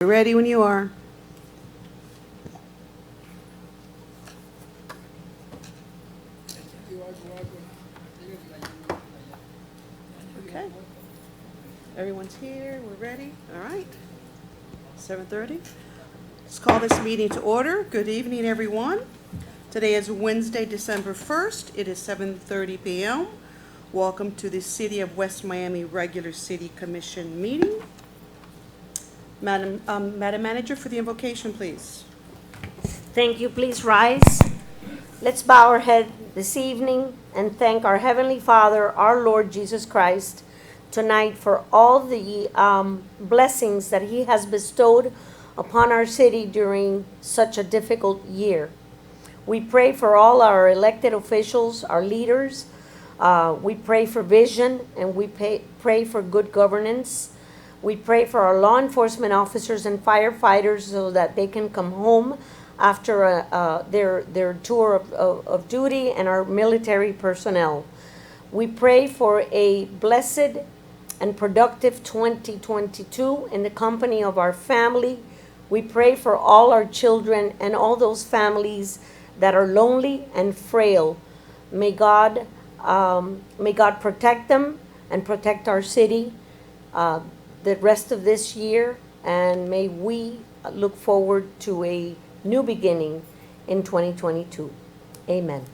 We're ready when you are. Okay. Everyone's here. We're ready. All right. 7:30. Let's call this meeting to order. Good evening, everyone. Today is Wednesday, December 1st. It is 7:30 p.m. Welcome to the City of West Miami Regular City Commission meeting. Madam Manager, for the invocation, please. Thank you. Please rise. Let's bow our head this evening and thank our Heavenly Father, our Lord Jesus Christ, tonight for all the blessings that He has bestowed upon our city during such a difficult year. We pray for all our elected officials, our leaders. We pray for vision and we pray for good governance. We pray for our law enforcement officers and firefighters so that they can come home after their tour of duty, and our military personnel. We pray for a blessed and productive 2022 in the company of our family. We pray for all our children and all those families that are lonely and frail. May God protect them and protect our city the rest of this year, and may we look forward to a new beginning in 2022. Amen.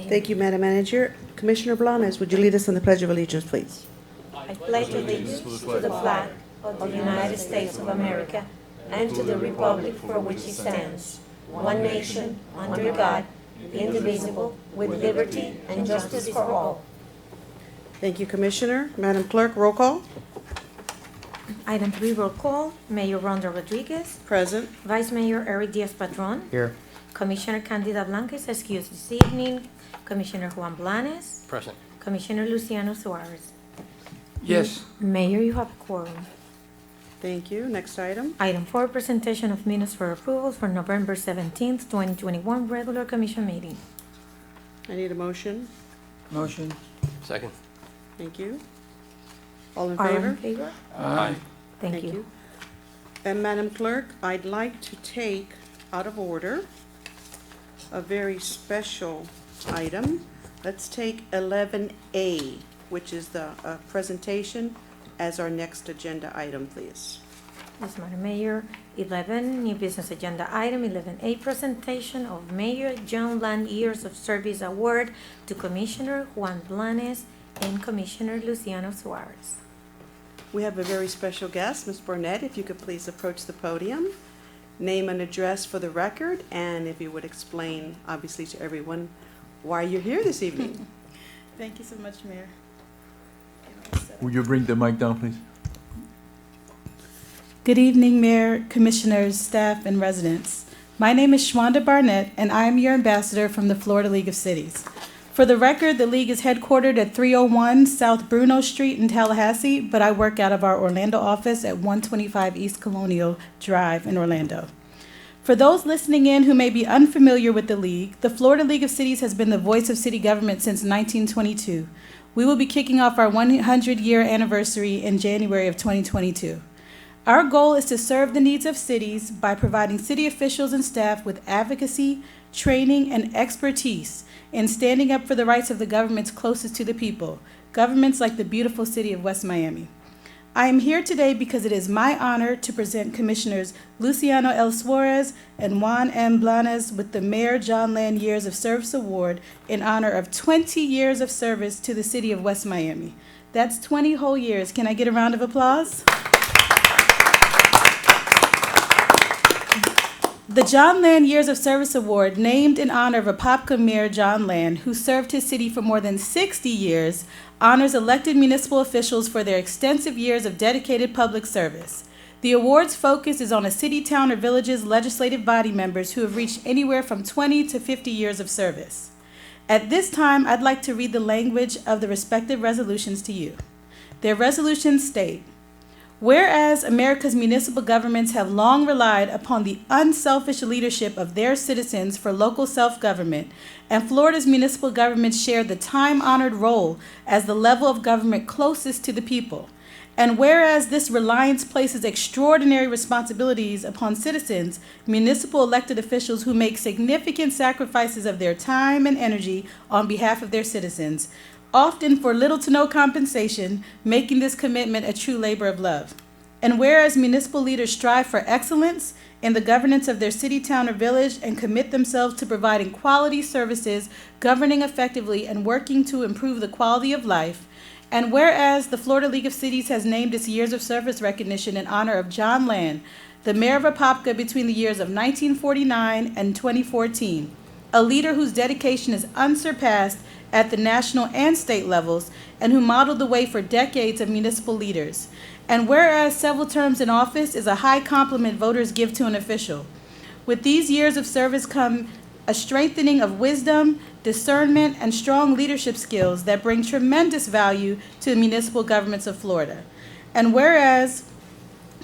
Thank you, Madam Manager. Commissioner Blanis, would you lead us in the Pledge of Allegiance, please? I pledge allegiance to the flag of the United States of America and to the republic for which it stands, one nation, under God, indivisible, with liberty and justice for all. Thank you, Commissioner. Madam Clerk, roll call. Item 3, roll call. Mayor Rhonda Rodriguez. Present. Vice Mayor Eric Diaz-Padrón. Here. Commissioner Candida Blanca is excused this evening. Commissioner Juan Blanis. Present. Commissioner Luciano Suarez. Yes. Mayor, you have a quorum. Thank you. Next item. Item 4, presentation of minutes for approval for November 17th, 2021 regular commission meeting. I need a motion. Motion. Second. Thank you. All in All favor? in favor? Aye. Thank you. And Madam Clerk, I'd like to take out of order a very special item. Let's take 11A, which is the presentation, as our next agenda item, please. Yes, Madam Mayor. 11, new business agenda item. 11A, presentation of Mayor John Land Years of Service Award to Commissioner Juan Blanes and Commissioner Luciano Suarez. We have a very special guest, Ms. Burnett. If you could please approach the podium, name and address for the record, and if you would explain, obviously, to everyone why you're here this evening. Thank you so much, Mayor. Would you bring the mic down, please? Good evening, Mayor, Commissioners, staff, and residents. My name is Shwanda Barnett, and I am your ambassador from the Florida League of Cities. For the record, the League is headquartered at 301 South Bruno Street in Tallahassee, but I work out of our Orlando office at 125 East Colonial Drive in Orlando. For those listening in who may be unfamiliar with the League, the Florida League of Cities has been the voice of city government since 1922. We will be kicking off our 100-year anniversary in January of 2022. Our goal is to serve the needs of cities by providing city officials and staff with advocacy, training, and expertise in standing up for the rights of the governments closest to the people, governments like the beautiful city of West Miami. I am here today because it is my honor to present Commissioners Luciano L. Suarez and Juan M. Blanes with the Mayor John Land Years of Service Award in honor of 20 years of service to the city of West Miami. That's 20 whole years. Can I get a round of applause? The John Land Years of Service Award, named in honor of Apopka Mayor John Land, who served his city for more than 60 years, honors elected municipal officials for their extensive years of dedicated public service. The award's focus is on a city, town, or village's legislative body members who have reached anywhere from 20 to 50 years of service. At this time, I'd like to read the language of the respective resolutions to you. Their resolutions state, whereas America's municipal governments have long relied upon the unselfish leadership of their citizens for local self-government, and Florida's municipal governments share the time-honored role as the level of government closest to the people. And whereas this reliance places extraordinary responsibilities upon citizens, municipal elected officials who make significant sacrifices of their time and energy on behalf of their citizens, often for little to no compensation, making this commitment a true labor of love. And whereas municipal leaders strive for excellence in the governance of their city, town, or village and commit themselves to providing quality services, governing effectively, and working to improve the quality of life. And whereas the Florida League of Cities has named its years of service recognition in honor of John Land, the mayor of Apopka between the years of 1949 and 2014, a leader whose dedication is unsurpassed at the national and state levels, and who modeled the way for decades of municipal leaders. And whereas several terms in office is a high compliment voters give to an official, with these years of service come a strengthening of wisdom, discernment, and strong leadership skills that bring tremendous value to the municipal governments of Florida. And whereas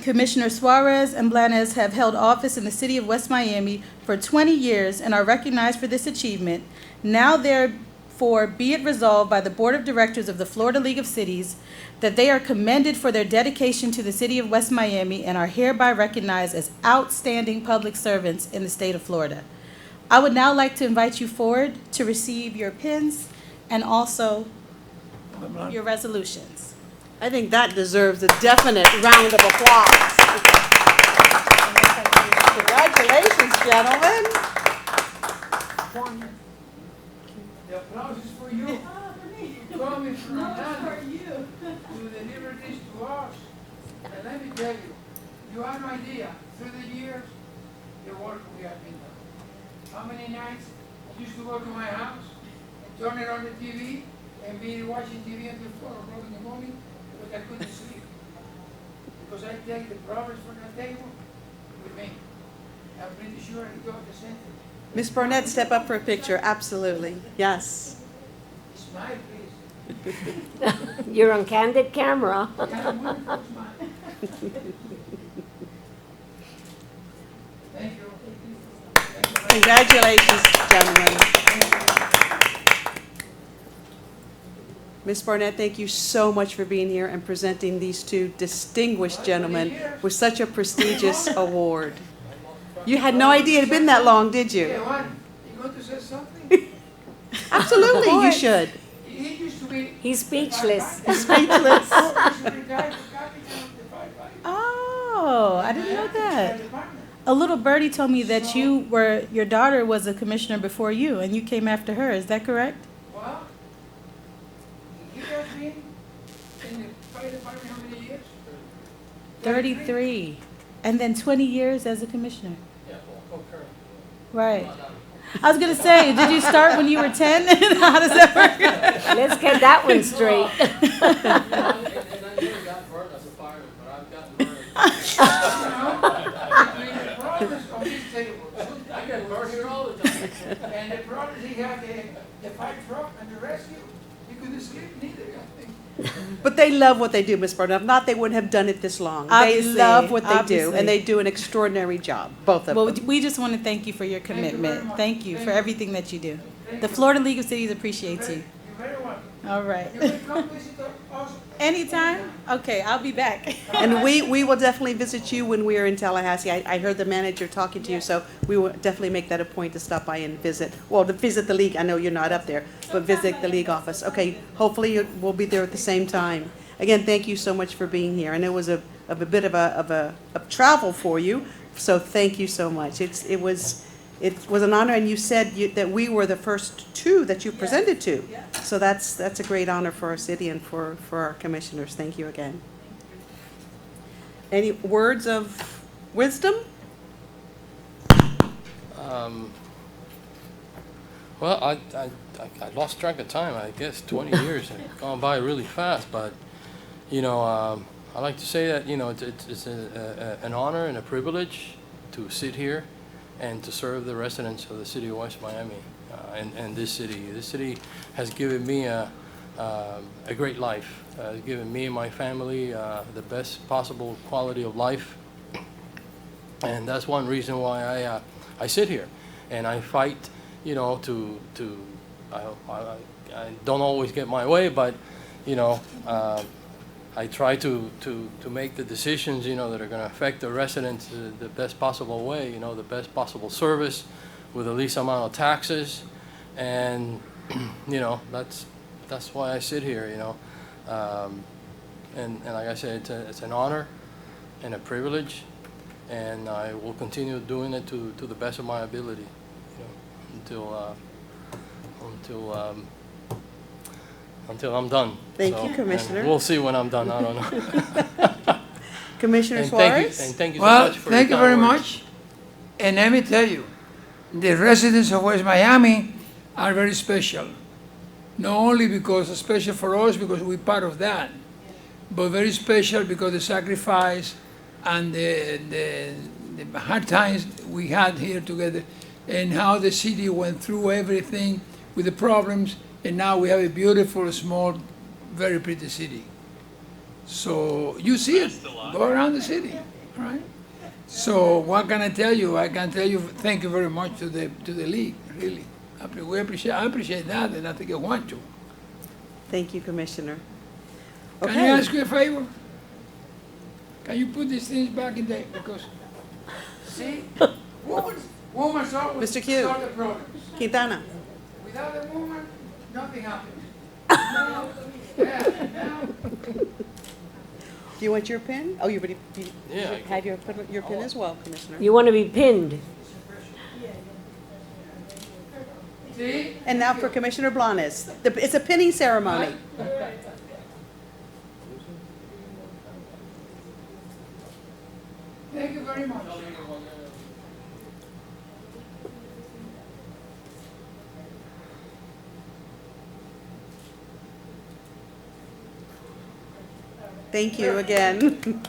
Commissioner Suarez and Blanis have held office in the city of West Miami for 20 years and are recognized for this achievement, now therefore be it resolved by the Board of Directors of the Florida League of Cities that they are commended for their dedication to the city of West Miami and are hereby recognized as outstanding public servants in the state of Florida. I would now like to invite you forward to receive your pins and also your resolutions. I think that deserves a definite round of applause. Congratulations, gentlemen. The applause is for you. You coming from Orlando to deliver this to us. And let me tell you, you have no idea, through the years, the work we have been done. How many nights I used to go to my house and turn it on the TV and be watching TV until 4 o'clock in the morning because I couldn't sleep. Because I take the promise from the table with me. I'm pretty sure I got the same thing. Miss Burnett, step up for a picture. Absolutely. Yes. Smile, please. You're on candid camera. Yeah, wonderful smile. Thank you. Congratulations, gentlemen. Miss Barnett, thank you so much for being here and presenting these two distinguished gentlemen with such a prestigious award. You had no idea it had been that long, did you? Yeah, Juan, you going to say something? Absolutely, you should. He used to be. He's speechless. Speechless. Oh, I didn't know that. A little birdie told me that your daughter was a commissioner before you, and you came after her. Is that correct? Well, he has been in the fire department how many years? 33. And then 20 years as a commissioner. Right. I was going to say, did you start when you were 10? How does that work? Let's get that one straight. And the problem is he had the fire truck and the rescue. He couldn't sleep neither, I think. But they love what they do, Miss Barnett. If not, they wouldn't have done it this long. Obviously, They love what they do, obviously. and they do an extraordinary job, both of Well, them. we just want to thank you for your very commitment. much. Thank you Thank for you. everything that you do. Thank The you. Florida League of Cities appreciates you. You're very welcome. All right. You will come visit us. Anytime? Okay, I'll be back. And we will definitely visit you when we are in Tallahassee. I heard the manager talking to you, so we will definitely make that a point to stop by and visit. Well, to visit the league. I know you're not up there, but visit the league office. Okay, hopefully we'll be there at the same time. Again, thank you so much for being here. I know it was a bit of travel for you, so thank you so much. It was an honor, and you said that we were the first two that you presented to. So that's a great honor for our city and for our commissioners. Thank you again. Any words of wisdom? Well, I lost track of time. I guess 20 years have gone by really fast. But I like to say that it's an honor and a privilege to sit here and to serve the residents of the city of West Miami and this city. This city has given me a great life. It's given me and my family the best possible quality of life, and that's one reason why I sit here and I fight. I don't always get my way, but I try to make the decisions, you know, that are going to affect the residents the best possible way, you know, the best possible service with the least amount of taxes. And, you know, that's why I sit here, you know. And like I said, it's an honor and a privilege, and I will continue doing it to the best of my ability, you know, until I'm done. Thank So, you, Commissioner. and we'll see when I'm done. I don't know. Commissioner And Suarez? thank you so Well, much for thank you your very kind words. much. And let me tell you, the residents of West Miami are very special. Not only because it's special for us, because we're part of that, but very special because the sacrifice and the hard times we had here together, and how the city went through everything with the problems, and now we have a beautiful, small, very pretty city. So you see it, go around the city, all right? So what can I tell you? I can tell you thank you very much to the league, really. I appreciate that, and I think I want to. Thank you, Commissioner. Can Okay. I ask you a favor? Can you put these things back in there? Because, see, woman's always Mr. Q. start the problems. Quintana? Without a woman, nothing happens. Now, now, Do you want your pen? Oh, you already Yeah, I have your pen as well, Commissioner. You want to be pinned. see? And now for Commissioner Blanis. It's a pinning ceremony. Thank you very much. Thank you again.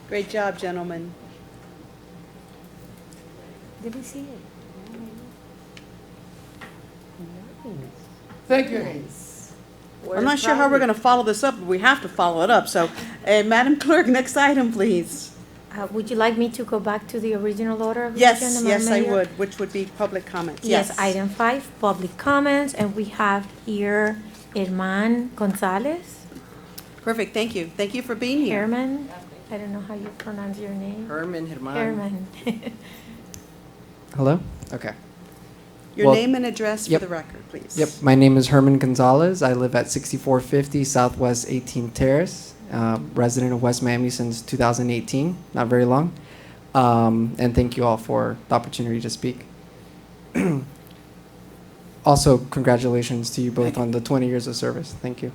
Great job, gentlemen. Did we see it? Thank you again. I'm not sure how we're going to follow this up, but we have to follow it up. So, Madam Clerk, next item, please. Would you like me to go back to the original order of the Yes, agenda, Madam yes, I Mayor? would, which would be public comments. Yes, item 5, public comments, and we have here Herman Gonzalez. Perfect, thank you. Thank you for being here. Herman, I don't know how you pronounce your name. Herman. Herman. Hello? Okay. Your Well, name and address for yep. the record, please. Yep, my name is Herman Gonzalez. I live at 6450 Southwest 18th Terrace, resident of West Miami since 2018, not very long. And thank you all for the opportunity to speak. Also, congratulations to you both on the 20 years of service. Thank you.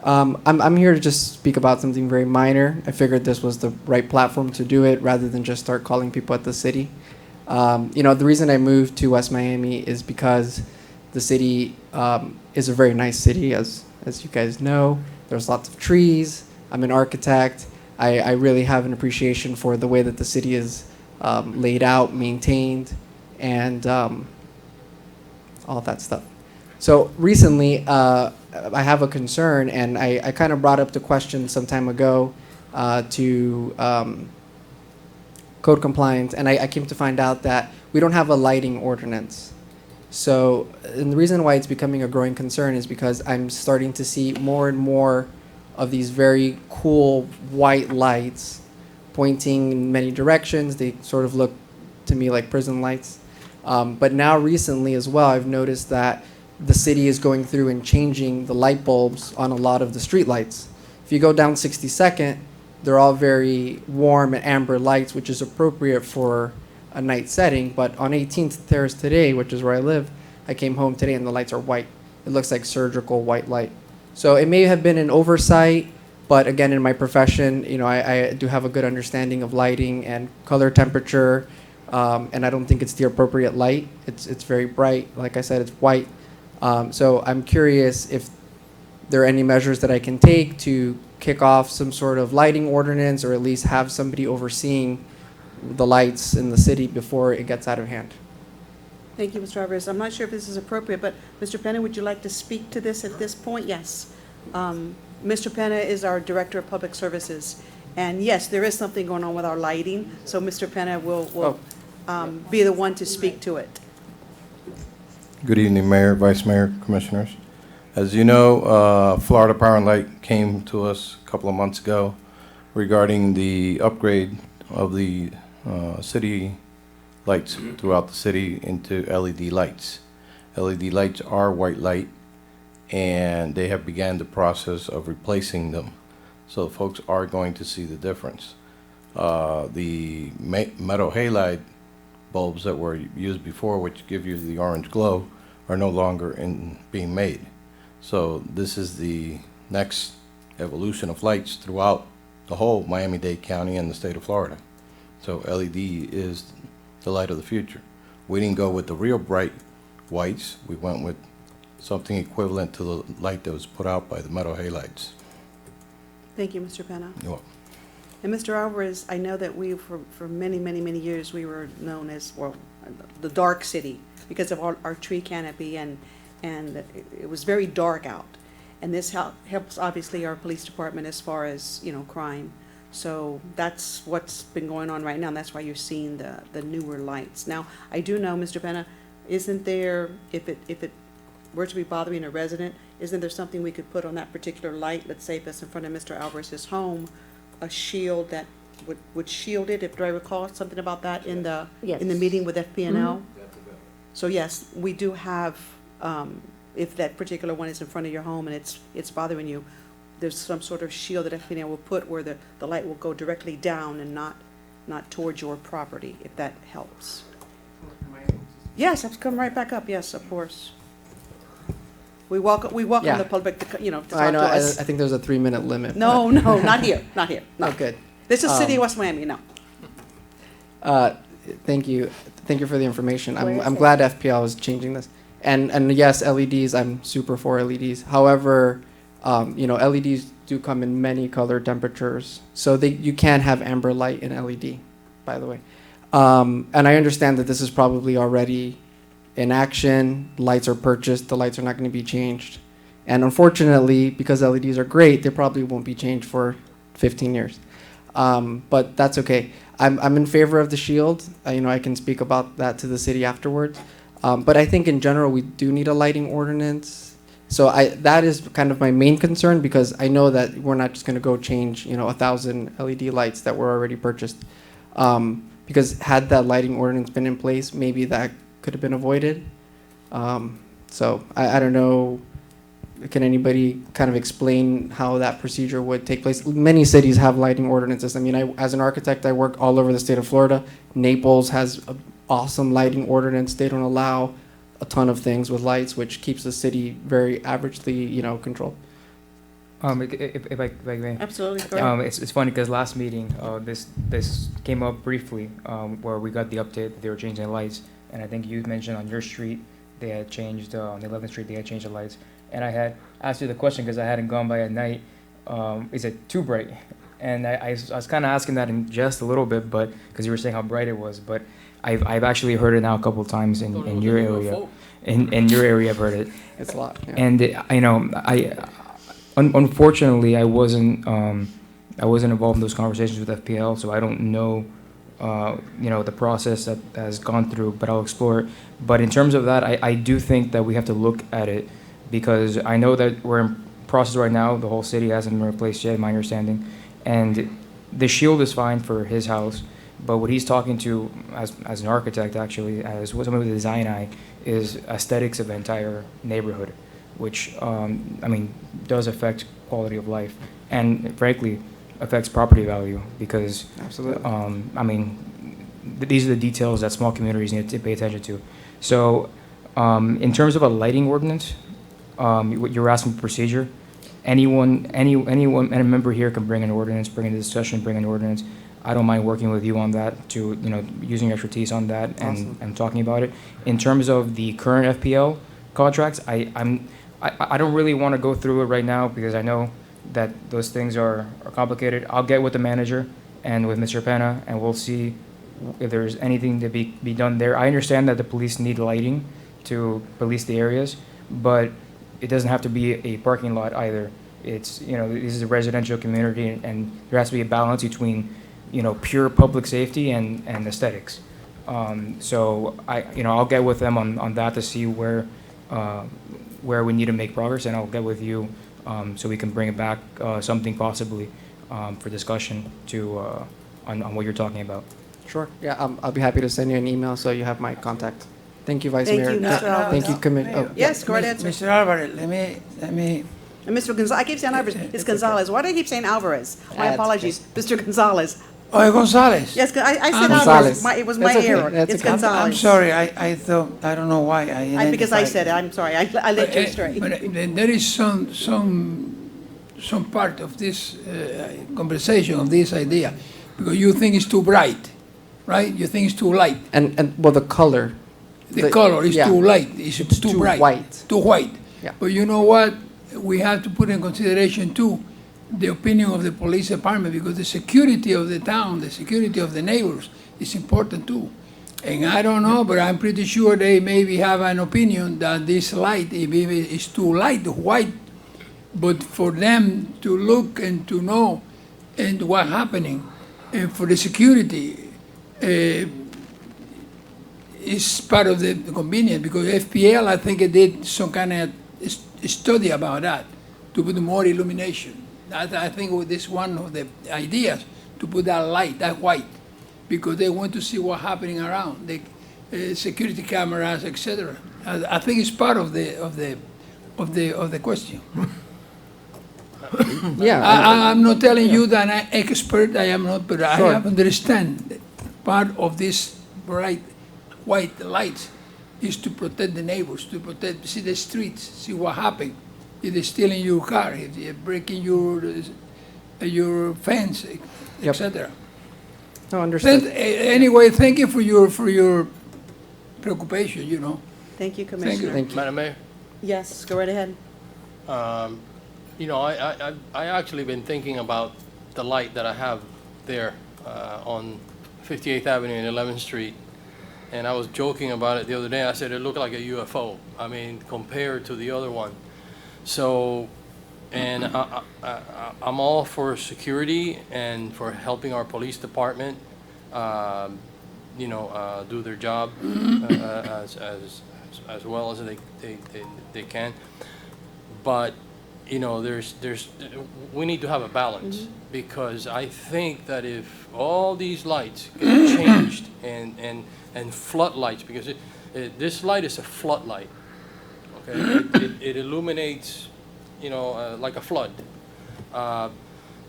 I'm here to just speak about something very minor. I figured this was the right platform to do it rather than just start calling people at the city. You know, the reason I moved to West Miami is because the city is a very nice city, as you guys know. There's lots of trees. I'm an architect. I really have an appreciation for the way that the city is laid out, maintained, and all that stuff. So recently, I have a concern, and I kind of brought up the question some time ago to code compliance, and I came to find out that we don't have a lighting ordinance. So, and the reason why it's becoming a growing concern is because I'm starting to see more and more of these very cool white lights pointing in many directions. They sort of look to me like prison lights. But now recently as well, I've noticed that the city is going through and changing the light bulbs on a lot of the street lights. If you go down 62nd, they're all very warm and amber lights, which is appropriate for a night setting. But on 18th Terrace today, which is where I live, I came home today and the lights are white. It looks like surgical white light. So it may have been an oversight, but again, in my profession, you know, I do have a good understanding of lighting and color temperature, and I don't think it's the appropriate light. It's very bright. Like I said, it's white. So I'm curious if there are any measures that I can take to kick off some sort of lighting ordinance, or at least have somebody overseeing the lights in the city before it gets out of hand. Thank you, Mr. Alvarez. I'm not sure if this is appropriate, but Mr. Penna, would you like to speak to this at this point? Yes. Mr. Penna is our Director of Public Services. And yes, there is something going on with our lighting, so Mr. Penna will be the one to speak to it. Good evening, Mayor, Vice Mayor, Commissioners. As you know, Florida Power and Light came to us a couple of months ago regarding the upgrade of the city lights throughout the city into LED lights. LED lights are white light, and they have began the process of replacing them. So folks are going to see the difference. The metal halide bulbs that were used before, which give you the orange glow, are no longer being made. So this is the next evolution of lights throughout the whole Miami-Dade County and the state of Florida. So LED is the light of the future. We didn't go with the real bright whites. We went with something equivalent to the light that was put out by the metal halides. Thank you, Mr. Penna. You're welcome. And Mr. Alvarez, I know that we, for many, many, many years, we were known as, well, the dark city because of our tree canopy, and it was very dark out. And this helps, obviously, our police department as far as, crime. So that's what's been going on right now, and that's why you're seeing the newer lights. Now, I do know, Mr. Penna, isn't there, if it were to be bothering a resident, isn't there something we could put on that particular light? Let's say if it's in front of Mr. Alvarez's home, a shield that would shield it, do I recall something about that in the Yes. in the meeting with FPNL? So yes, we do have, if that particular one is in front of your home and it's bothering you, there's some sort of shield that FPNL will put where the light will go directly down and not towards your property, if that helps. Yes, I've come right back up, yes, of course. We welcome Yeah. the public to, to talk I know, to I us. think there's a 3-minute limit. No, not here, not here. but- No. Oh, good. This is City of West Miami, no. Thank you for the information. Where is I'm it? glad FPL is changing this. And yes, LEDs, I'm super for LEDs. However, LEDs do come in many color temperatures. So you can have amber light in LED, by the way. And I understand that this is probably already in action. Lights are purchased. The lights are not going to be changed. And unfortunately, because LEDs are great, they probably won't be changed for 15 years. But that's okay. I'm in favor of the shield. I can speak about that to the city afterwards. But I think in general, we do need a lighting ordinance. So that is kind of my main concern, because I know that we're not just going to go change 1,000 LED lights that were already purchased. Because had that lighting ordinance been in place, maybe that could have been avoided. So I don't know. Can anybody kind of explain how that procedure would take place? Many cities have lighting ordinances. I mean, as an architect, I work all over the state of Florida. Naples has an awesome lighting ordinance. They don't allow a ton of things with lights, which keeps the city very averagely, controlled. If I may. Absolutely, go ahead. It's funny because last meeting, this came up briefly, where we got the update that they were changing the lights, and I think you mentioned on your street they had changed on the 11th Street they had changed the lights, and I had asked you the question because I hadn't gone by at night. Is it too bright? And I was kind of asking that in just a little bit, but because you were saying how bright it was, but I've actually heard it now a couple of times in your area. In your area, I've heard it. It's a lot. Yeah. And unfortunately, I wasn't involved in those conversations with FPL, so I don't know, the process that has gone through, but I'll explore it. But in terms of that, I do think that we have to look at it, because I know that we're in process right now. The whole city hasn't been replaced yet, my understanding. And the shield is fine for his house, but what he's talking to as an architect, actually, as somebody with a design eye, is aesthetics of the entire neighborhood, which, does affect quality of life, and frankly, affects property value, because, Absolutely. these are the details that small communities need to pay attention to. So, in terms of a lighting ordinance, what you're asking for procedure, anyone, any member here can bring an ordinance, bring in a discussion, bring an ordinance. I don't mind working with you on that, to, using your expertise on that and talking about it. In terms of the current FPL contracts, I don't really want to go through it right now, because I know that those things are complicated. I'll get with the manager and with Mr. Penna, and we'll see if there's anything to be done there. I understand that the police need lighting to police the areas, but it doesn't have to be a parking lot either. It's, this is a residential community, and there has to be a balance between, pure public safety and aesthetics. So I'll get with them on that to see where where we need to make progress, and I'll get with you so we can bring it back, something possibly for discussion on what you're talking about. Sure. Yeah, I'll be happy to send you an email so you have my contact. Thank you, Vice Thank Mayor. you, Mr. Alvarez. Thank you, Commissioner. Yes, go right ahead, sir. Mr. Alvarez, let me, And Mr. Gonzalez, I keep saying Alvarez, it's Gonzalez. Why do I keep saying Alvarez? My That's apologies, Mr. Gonzalez. oh, Gonzalez. Yes, I said Gonzalez. Alvarez. It was my That's okay. error. That's It's okay. Gonzalez. I'm sorry, I thought, I don't know why I Because I identified. said it, I'm sorry. I led you astray. But there is some part of this conversation, of this idea, because you think it's too bright, right? You think it's too light. And well, the color. The color is yeah. too light, it's too bright. White. Too white. Yeah. But you know what? We have to put in consideration too, the opinion of the police department, because the security of the town, the security of the neighbors is important too. And I don't know, but I'm pretty sure they maybe have an opinion that this light maybe is too light, white. But for them to look and to know and what's happening, and for the security, is part of the convenience, because FPL, I think it did some kind of study about that, to put more illumination. I think this one of the ideas, to put that light, that white, because they want to see what's happening around, the security cameras, etc. I think it's part of the question. Yeah. I'm not telling you that I'm expert, I am not, but I Sure. have understand part of this bright white lights is to protect the neighbors, to protect, see the streets, see what happened. If they're stealing your car, if they're breaking your fence, Yep. etc. No, understood. Anyway, thank you for your preoccupation, you know. Thank you, Commissioner. Thank you. Madam Mayor, Yes, go right ahead. you know, I actually been thinking about the light that I have there on 58th Avenue and 11th Street. And I was joking about it the other day. I said it looked like a UFO. I mean, compared to the other one. So, and I'm all for security and for helping our police department, you know, do their job as well as they can. But you know, we need to have a balance, because I think that if all these lights get changed and floodlights, because this light is a floodlight, okay? It illuminates, you know, like a flood.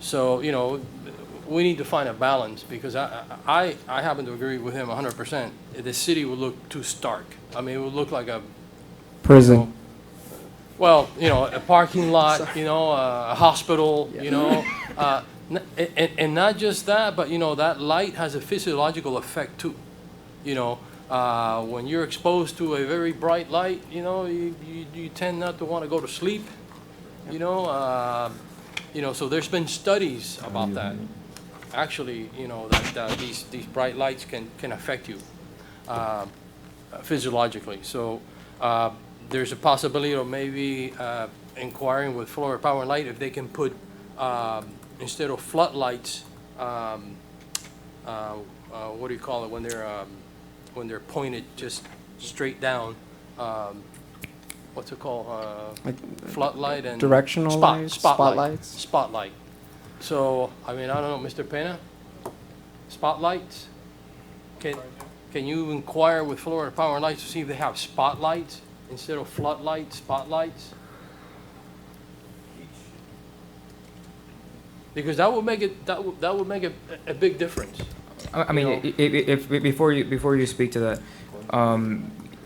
So, you know, we need to find a balance, because I happen to agree with him 100%. The city would look too stark. I mean, it would look like a Prison. well, you know, a parking lot, you know, a hospital, you know, and not just that, but you know, that light has a physiological effect too. You know, when you're exposed to a very bright light, you know, you tend not to want to go to sleep. You know, so there's been studies about that. Actually, you know, that these bright lights can affect you physiologically. So. There's a possibility of maybe inquiring with Florida Power and Light if they can put, instead of floodlights, what do you call it, when they're pointed just straight down, what's it called? Floodlight and Directional lights, spotlights. Spotlight. So, I mean, I don't know, Mr. Pena, spotlights? Can you inquire with Florida Power and Light to see if they have spotlights instead of floodlights, spotlights? Because that would make it, that would make a big difference. I mean, if before you speak to that,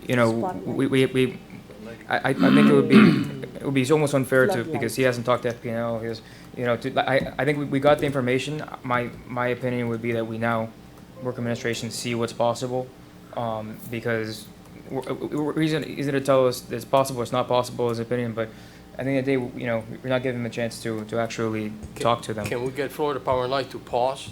you know, I think it would be almost unfair to, because he hasn't talked to FPNL. He has, you know, I think we got the information. My opinion would be that we now work administration see what's possible, because reason to tell us it's possible, it's not possible, his opinion, but at the end of the day, you know, we're not giving them a chance to actually talk to them. Can we get Florida Power and Light to pause?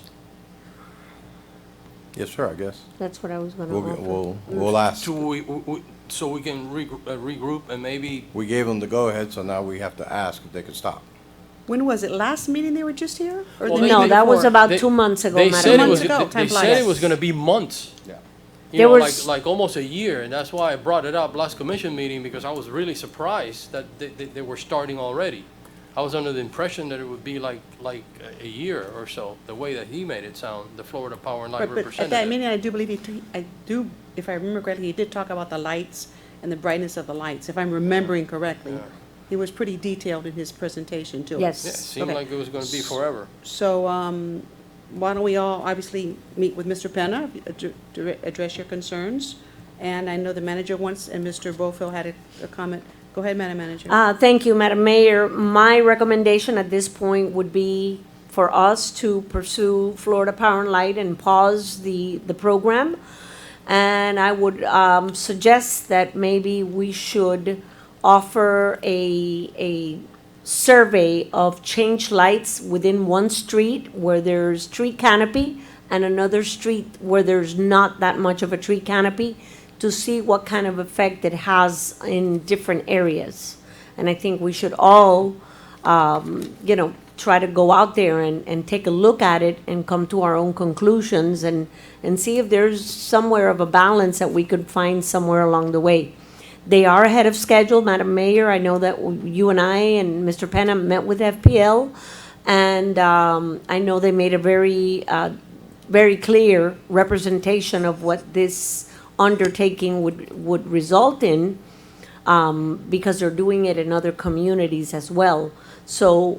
Yes, sir, I guess. That's what I was gonna offer. We'll ask. So we can regroup and maybe. We gave them the go-ahead, so now we have to ask if they could stop. When was it? Last meeting they were just here? Or Well, the they- meeting No, that was before? about They- 2 months ago, They Madam said it Mayor. was, Months ago, they time said it flies. was gonna be months. Yeah. you There know, was- like almost a year, and that's why I brought it up last commission meeting, because I was really surprised that they were starting already. I was under the impression that it would be like a year or so, the way that he made it sound, the Florida Power and Light But at that representative. meeting, I do believe if I remember correctly, he did talk about the lights and the brightness of the lights, if I'm remembering correctly. Yeah. He was pretty detailed in his presentation too. Yes. Yeah, it seemed Okay. like it was gonna be forever. So, why don't we all obviously meet with Mr. Penna, address your concerns? And I know the manager wants, and Mr. Bofill had a comment. Go ahead, Madam Manager. Thank you, Madam Mayor. My recommendation at this point would be for us to pursue Florida Power and Light and pause the program. And I would suggest that maybe we should offer a survey of change lights within one street where there's tree canopy and another street where there's not that much of a tree canopy, to see what kind of effect it has in different areas. And I think we should all, try to go out there and take a look at it and come to our own conclusions and see if there's somewhere of a balance that we could find somewhere along the way. They are ahead of schedule, Madam Mayor. I know that you and I and Mr. Penna met with FPL, and I know they made a very clear representation of what this undertaking would result in, because they're doing it in other communities as well. So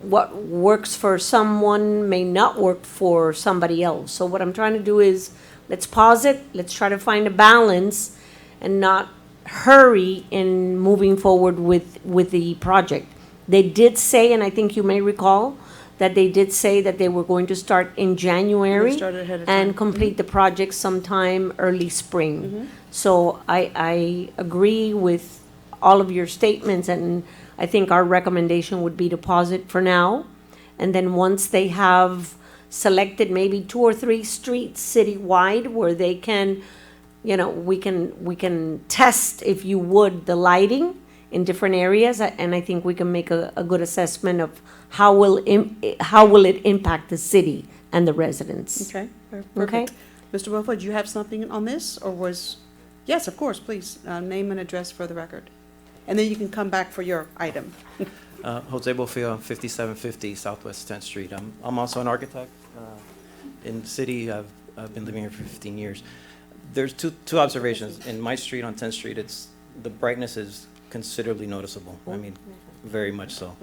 what works for someone may not work for somebody else. So what I'm trying to do is, let's pause it, let's try to find a balance and not hurry in moving forward with the project. They did say, and I think you may recall, that they did say that they were going to start in January They started ahead of time. and complete the project sometime early spring. So I agree with all of your statements, and I think our recommendation would be to pause it for now. And then once they have selected maybe 2 or 3 streets citywide where they can, we can test, if you would, the lighting in different areas, and I think we can make a good assessment of how will it impact the city and the residents. Okay, Okay. perfect. Mr. Bofill, do you have something on this, or was, yes, of course, please, name and address for the record. And then you can come back for your item. Jose Bofio, 5750 Southwest 10th Street. I'm also an architect in the city. I've been living here for 15 years. There's two observations. In my street, on 10th Street, the brightness is considerably noticeable. I mean, very much so.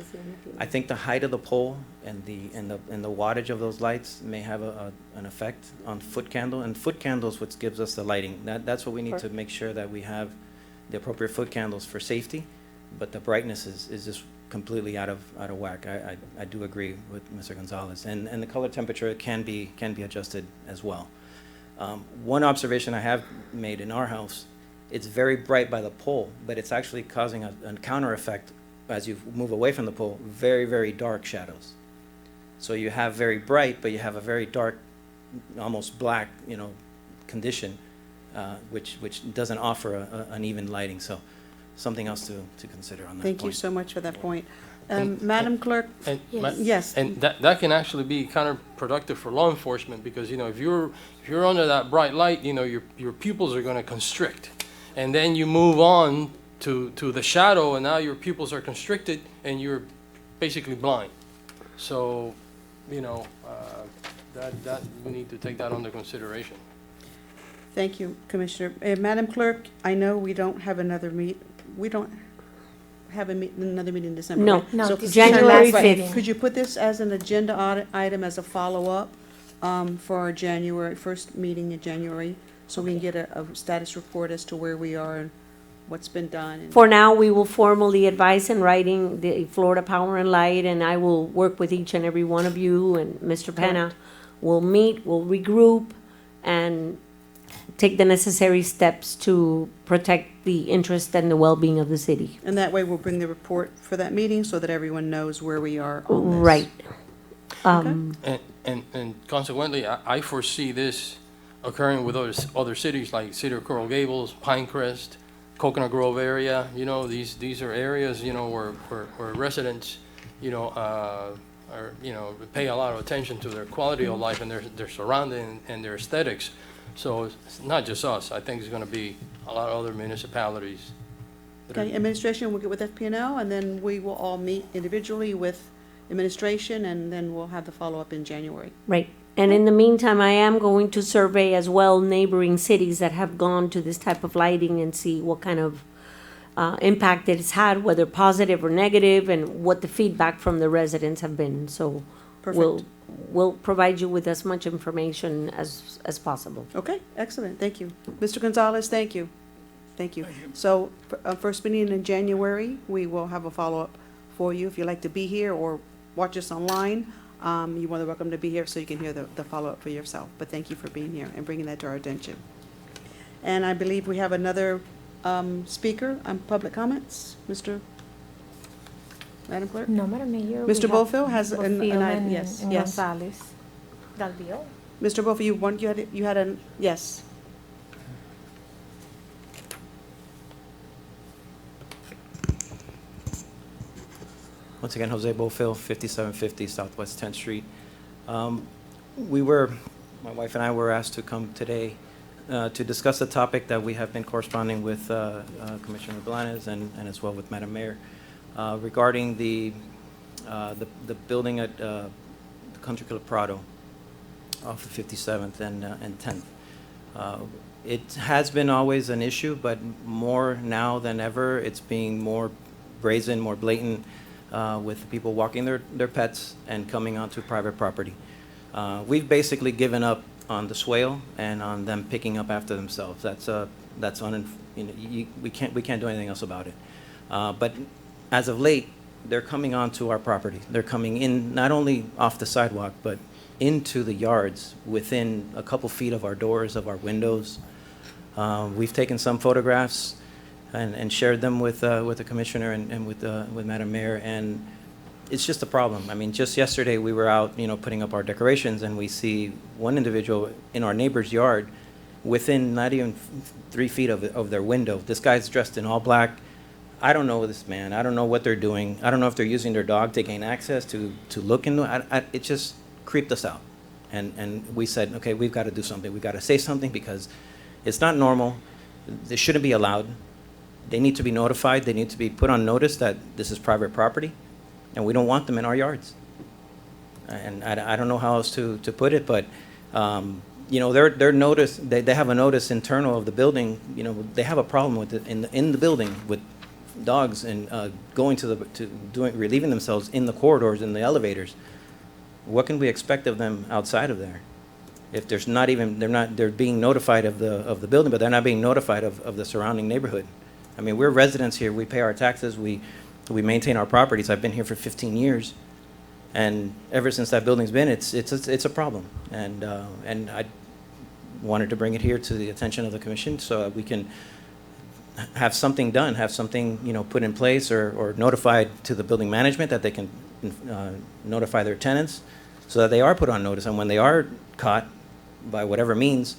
I think the height of the pole and the wattage of those lights may have an effect on foot candle. And foot candles, what gives us the lighting. That's what we need to make sure that we have the appropriate foot candles for safety. But the brightness is just completely out of whack. I do agree with Mr. Gonzalez. And the color temperature can be adjusted as well. One observation I have made in our house, it's very bright by the pole, but it's actually causing a counter effect as you move away from the pole, very, very dark shadows. So you have very bright, but you have a very dark, almost black, condition, which doesn't offer an even lighting. So something else to consider on that point. Thank you so much for that point. And- Madam Clerk, And yes. And that can actually be counterproductive for law enforcement, because if you're under that bright light, your pupils are going to constrict, and then you move on to the shadow, and now your pupils are constricted and you're basically blind. So that we need to take that under consideration. Thank you, Commissioner. Madam Clerk, I know we don't have another another meeting in December, No. right? No, So this is January our last 5th. meeting. could you put this as an agenda item as a follow-up for our first meeting in January, so we can get a status report as to where we are and what's been done? And For now, we will formally advise in writing the Florida Power and Light, and I will work with each and every one of you, and Mr. Penna will meet, we'll regroup, and take the necessary steps to protect the interest and the well-being of the city. And that way, we'll bring the report for that meeting so that everyone knows where we are on this. Right. And consequently, I foresee this occurring with other cities like City of Coral Gables, Pinecrest, Coconut Grove area. These are areas where residents pay a lot of attention to their quality of life and their surrounding and their aesthetics. So it's not just us. I think it's going to be a lot of other municipalities. that are- Okay, administration will get with FPNL, and then we will all meet individually with administration, and then we'll have the follow-up in January. Right. And in the meantime, I am going to survey as well neighboring cities that have gone to this type of lighting and see what kind of impact it's had, whether positive or negative, and what the feedback from the residents have been. So Perfect. we'll provide you with as much information as possible. Okay, excellent, thank you. Mr. Gonzalez, thank you. Thank you. So, first meeting in January, we will have a follow-up for you. If you'd like to be here or watch us online, you're more than welcome to be here so you can hear the follow-up for yourself. But thank you for being here and bringing that to our attention. And I believe we have another speaker on public comments. Madam Clerk? No, Madam Mayor. we Mr. have Bofill has an Bofill item, and- yes, and yes. Gonzalez. Galvio. Mr. Bofill, you had an, yes. Once again, Jose Bofill, 5750 Southwest 10th Street. My wife and I were asked to come today to discuss a topic that we have been corresponding with Commissioner Blanis and as well with Madam Mayor regarding the building at the Country Club Prado off of 57th and 10th. It has been always an issue, but more now than ever, it's being more brazen, more blatant, with people walking their pets and coming onto private property. We've basically given up on the swale and on them picking up after themselves. We can't do anything else about it. But as of late, they're coming onto our property. They're coming in not only off the sidewalk, but into the yards within a couple feet of our doors, of our windows. We've taken some photographs and shared them with the commissioner and with Madam Mayor, and it's just a problem. I mean, just yesterday we were out, putting up our decorations, and we see one individual in our neighbor's yard, within not even 3 feet of their window. This guy's dressed in all black. I don't know this man. I don't know what they're doing. I don't know if they're using their dog to gain access to look into. It just creeped us out, and we said, okay, we've got to do something. We've got to say something because it's not normal. This shouldn't be allowed. They need to be notified. They need to be put on notice that this is private property, and we don't want them in our yards. And I don't know how else to put it, but their notice. They have a notice internal of the building. They have a problem with it in the building with dogs and relieving themselves in the corridors, in the elevators. What can we expect of them outside of there? If there's not even they're being notified of the building, but they're not being notified of the surrounding neighborhood. I mean, we're residents here. We pay our taxes. We maintain our properties. I've been here for 15 years, and ever since that building's been, it's a problem. And I wanted to bring it here to the attention of the commission so that we can have something done, have something put in place or notified to the building management that they can notify their tenants so that they are put on notice, and when they are caught by whatever means,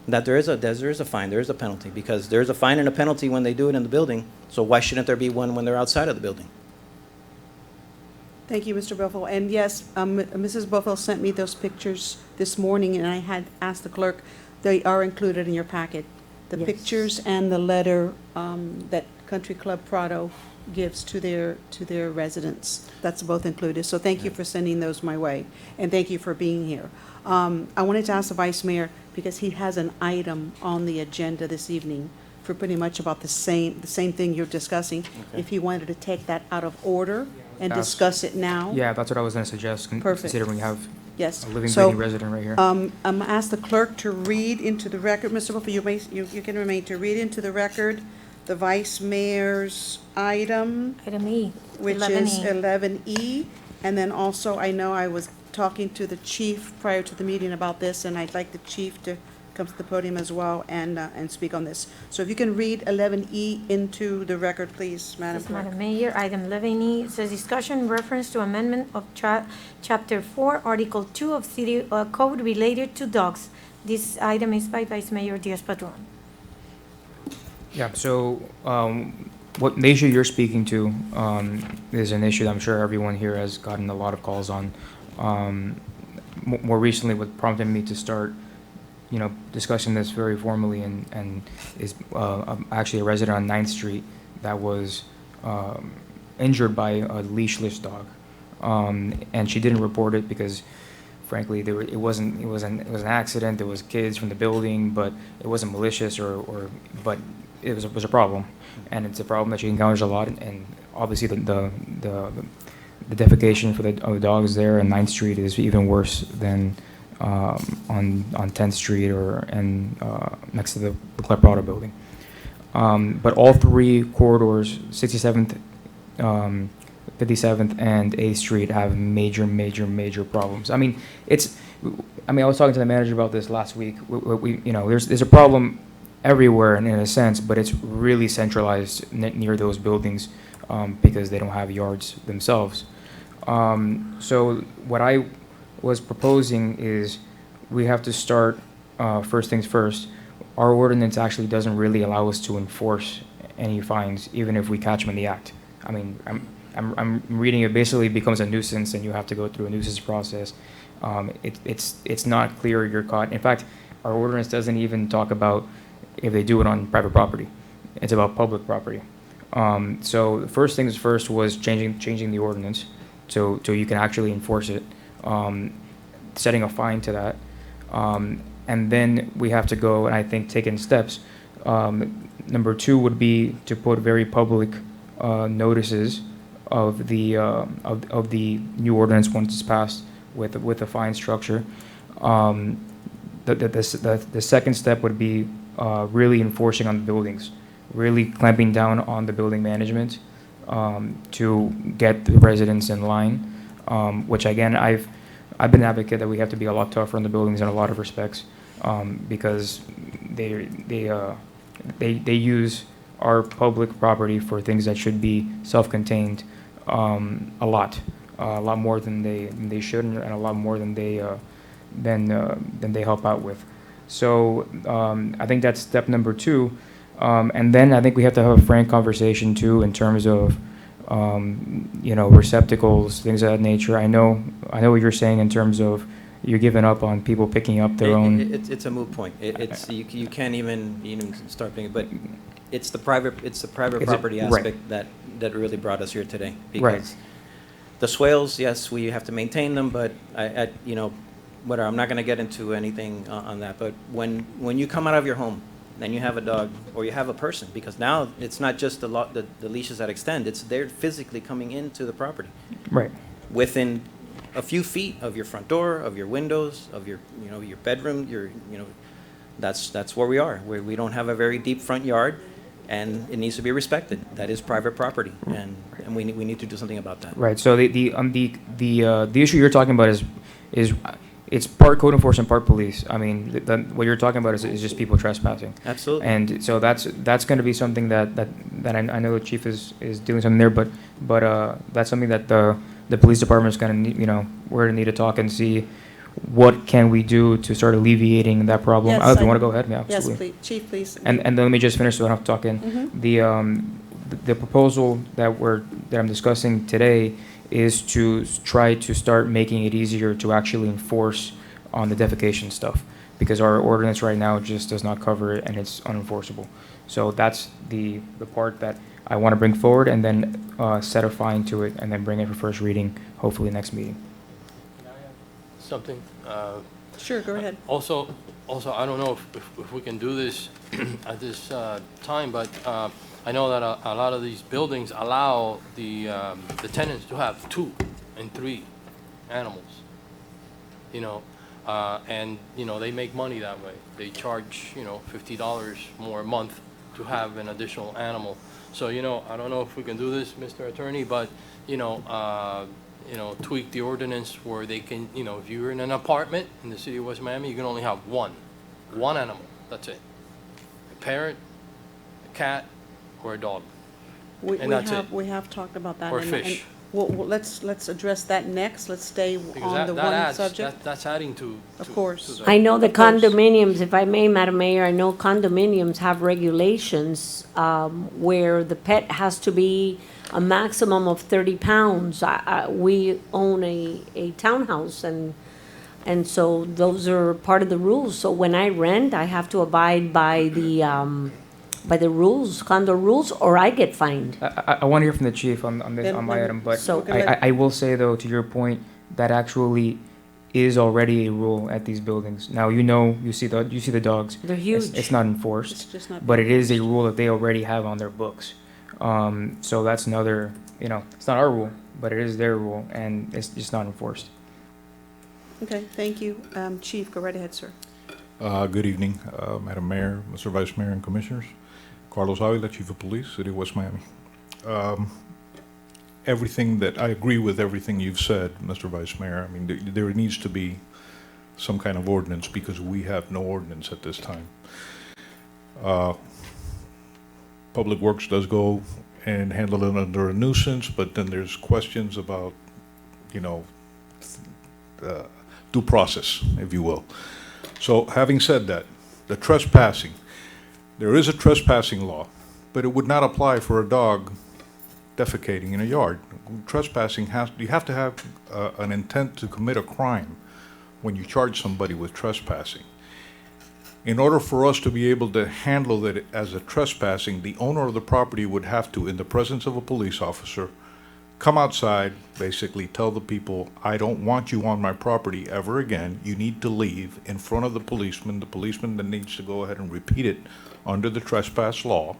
that there is a fine, there is a penalty, because there's a fine and a penalty when they do it in the building. So why shouldn't there be one when they're outside of the building? Thank you, Mr. Bofill. And yes, Mrs. Bofill sent me those pictures this morning, and I had asked the clerk, they are included in your packet. The Yes. pictures and the letter that Country Club Prado gives to their residents. That's both included. So thank you for sending those my way, and thank you for being here. I wanted to ask the Vice Mayor, because he has an item on the agenda this evening for pretty much about the same thing you're discussing. Okay. If he wanted to take that out of order and Yes. discuss it now. Yeah, that's what I was going to suggest, Perfect. considering we have Yes. a living, So, breathing resident right here. I'm gonna ask the clerk to read into the record, Mr. Buffer, you can remain, to read into the record the Vice Mayor's item, Item E. which is 11E. 11E. And then also, I know I was talking to the chief prior to the meeting about this, and I'd like the chief to come to the podium as well and speak on this. So if you can read 11E into the record, please, Madam Yes, Clerk. Madam Mayor, item 11E says discussion in reference to amendment of Chapter 4, Article 2 of City Code related to dogs. This item is by Vice Mayor Diaz-Padrón. Yeah, so what the issue you're speaking to is an issue that I'm sure everyone here has gotten a lot of calls on. More recently, what prompted me to start discussing this very formally and is actually a resident on 9th Street that was injured by a leashless dog. And she didn't report it because, frankly, it was an accident. There was kids from the building, but it wasn't malicious but it was a problem, and it's a problem that she encounters a lot. And obviously, the defecation for the dogs there on 9th Street is even worse than on 10th Street and next to the Club Prado building. But all three corridors, 67th, 57th, and 8th Street, have major problems. I was talking to the manager about this last week. There's a problem everywhere in a sense, but it's really centralized near those buildings because they don't have yards themselves. So what I was proposing is we have to start, first things first. Our ordinance actually doesn't really allow us to enforce any fines, even if we catch them in the act. I'm reading it basically becomes a nuisance, and you have to go through a nuisance process. It's not clear you're caught. In fact, our ordinance doesn't even talk about if they do it on private property. It's about public property. So the first things first was changing the ordinance so you can actually enforce it, setting a fine to that. And then we have to go, and I think taking steps. Number 2 would be to put very public notices of the new ordinance once it's passed with a fine structure. The second step would be really enforcing on the buildings, really clamping down on the building management to get the residents in line. Which again, I've been an advocate that we have to be a lot tougher on the buildings in a lot of respects because they use our public property for things that should be self-contained a lot more than they should, and a lot more than they help out with. So I think that's step number 2, and then I think we have to have a frank conversation too in terms of receptacles, things of that nature. I know what you're saying in terms of you're giving up on people picking up their own. It's a moot point. You can't even start thinking, but it's the private property aspect that really brought us here today. Because the swales, yes, we have to maintain them, but whatever. I'm not going to get into anything on that. But when you come out of your home and you have a dog or you have a person, because now it's not just the leashes that extend; they're physically coming into the property, right, within a few feet of your front door, of your windows, of your bedroom. That's where we are. Where we don't have a very deep front yard, and it needs to be respected. That is private property, and we need to do something about that. Right. So the issue you're talking about is it's part code enforcement, part police. I mean, what you're talking about is just people trespassing. Absolutely. And so that's going to be something that I know the chief is doing something there, but that's something that the police department is going to need. We're going to need to talk and see what can we do to start alleviating that problem. Yes, If you want to go ahead, yeah, Yes, absolutely. please, Chief, please. And then let me just finish so I don't have to talk in. The proposal that I'm discussing today is to try to start making it easier to actually enforce on the defecation stuff, because our ordinance right now just does not cover it and it's unenforceable. So that's the part that I want to bring forward, and then set a fine to it, and then bring it for first reading, hopefully next meeting. Can I add something? Sure, go ahead. Also, I don't know if we can do this at this time, but I know that a lot of these buildings allow the tenants to have 2 and 3 animals. And they make money that way. They charge $50 more a month to have an additional animal. So I don't know if we can do this, Mr. Attorney, but tweak the ordinance where they can, if you're in an apartment in the city of West Miami, you can only have one animal. That's it. A parrot, a cat, or a dog. We that's it. have talked about that. Or and fish. Let's address that next. Let's stay Because on the that one adds, subject. that's adding to. Of course. to the- I know the Of course. condominiums, if I may, Madam Mayor, I know condominiums have regulations where the pet has to be a maximum of 30 pounds. We own a townhouse, and and so those are part of the rules. So when I rent, I have to abide by the rules, condo rules, or I get fined. I want to hear from the chief on this, Then- on my then- item, but So- I will say though, to your point, that actually is already a rule at these buildings. Now, you see the dogs. They're It's huge. not enforced, It's just not. but it being is a enforced. rule that they already have on their books. So that's another, it's not our rule, but it is their rule, and it's just not enforced. Okay, thank you. Chief, go right ahead, sir. Good evening, Madam Mayor, Mr. Vice Mayor, and Commissioners. Carlos Avila, Chief of Police, City of West Miami. I agree with everything you've said, Mr. Vice Mayor. I mean, there needs to be some kind of ordinance because we have no ordinance at this time. Public Works does go and handle it under a nuisance, but then there's questions about, due process, if you will. So having said that, the trespassing, there is a trespassing law, but it would not apply for a dog defecating in a yard. Trespassing you have to have an intent to commit a crime when you charge somebody with trespassing. In order for us to be able to handle that as a trespassing, the owner of the property would have to, in the presence of a police officer, come outside, basically tell the people, I don't want you on my property ever again. You need to leave in front of the policeman. The policeman then needs to go ahead and repeat it under the trespass law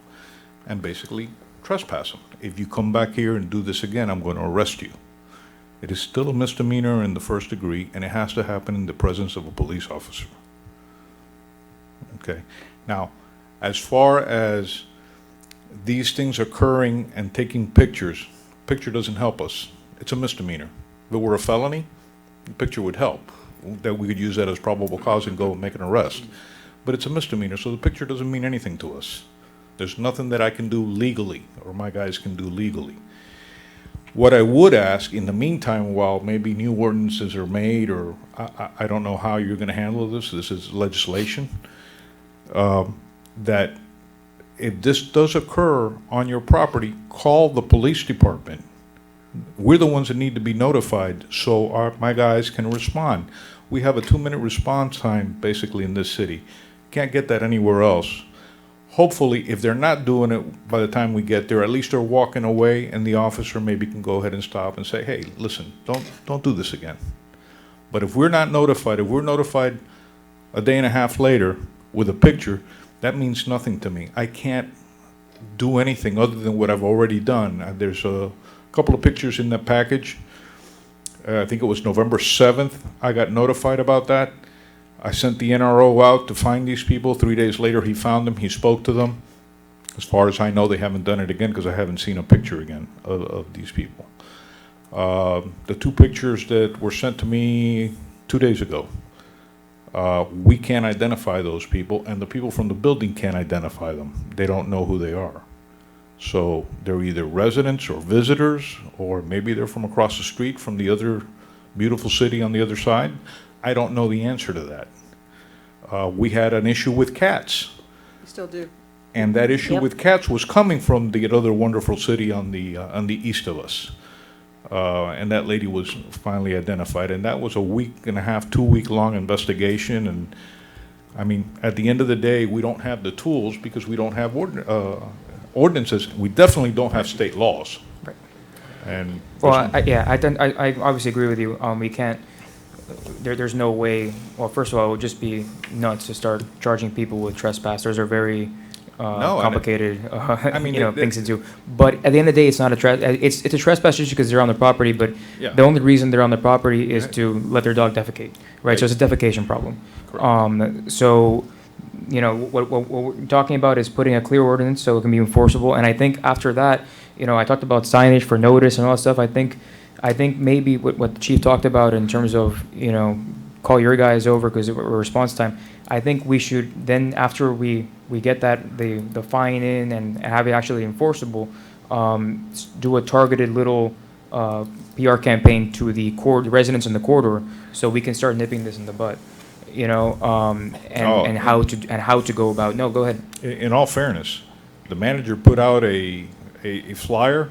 and basically trespass him. If you come back here and do this again, I'm going to arrest you. It is still a misdemeanor in the first degree, and it has to happen in the presence of a police officer. Okay. Now, as far as these things occurring and taking pictures, picture doesn't help us. It's a misdemeanor. If it were a felony, the picture would help. That we could use that as probable cause and go and make an arrest. But it's a misdemeanor, so the picture doesn't mean anything to us. There's nothing that I can do legally, or my guys can do legally. What I would ask, in the meantime, while maybe new ordinances are made, or I don't know how you're gonna handle this is legislation, that if this does occur on your property, call the police department. We're the ones that need to be notified so my guys can respond. We have a 2-minute response time basically in this city. Can't get that anywhere else. Hopefully, if they're not doing it by the time we get there, at least they're walking away and the officer maybe can go ahead and stop and say, hey, listen, don't do this again. But if we're not notified, if we're notified a day and a half later with a picture, that means nothing to me. I can't do anything other than what I've already done. There's a couple of pictures in that package. I think it was November 7th. I got notified about that. I sent the NRO out to find these people. 3 days later, he found them. He spoke to them. As far as I know, they haven't done it again because I haven't seen a picture again of these people. The 2 pictures that were sent to me 2 days ago, we can't identify those people, and the people from the building can't identify them. They don't know who they are. So they're either residents or visitors, or maybe they're from across the street from the other beautiful city on the other side. I don't know the answer to that. We had an issue with cats, We still do. and that issue Yep. with cats was coming from the other wonderful city on the east of us. And that lady was finally identified, and that was a 1.5, 2-week-long investigation. And I mean, at the end of the day, we don't have the tools because we don't have ordinances. We definitely don't have state laws. Right. And Well, I obviously agree with you. We can't. There's no way. Well, first of all, it would just be nuts to start charging people with trespass. Those are very No, and complicated, I mean, things to do. But at the end of the day, it's not a it's a trespass just because they're on the property. But Yeah. the only reason they're on the property is Right. to let their dog defecate, right? So it's a defecation problem. Correct. So, what we're talking about is putting a clear ordinance so it can be enforceable. And I think after that, I talked about signage for notice and all that stuff. I think maybe what the chief talked about in terms of, call your guys over because we're response time. I think we should then, after we get that, the fine in and have it actually enforceable, do a targeted little PR campaign to the residents in the corridor so we can start nipping this in the bud, and how to go about. No, go ahead. In all fairness, the manager put out a flyer.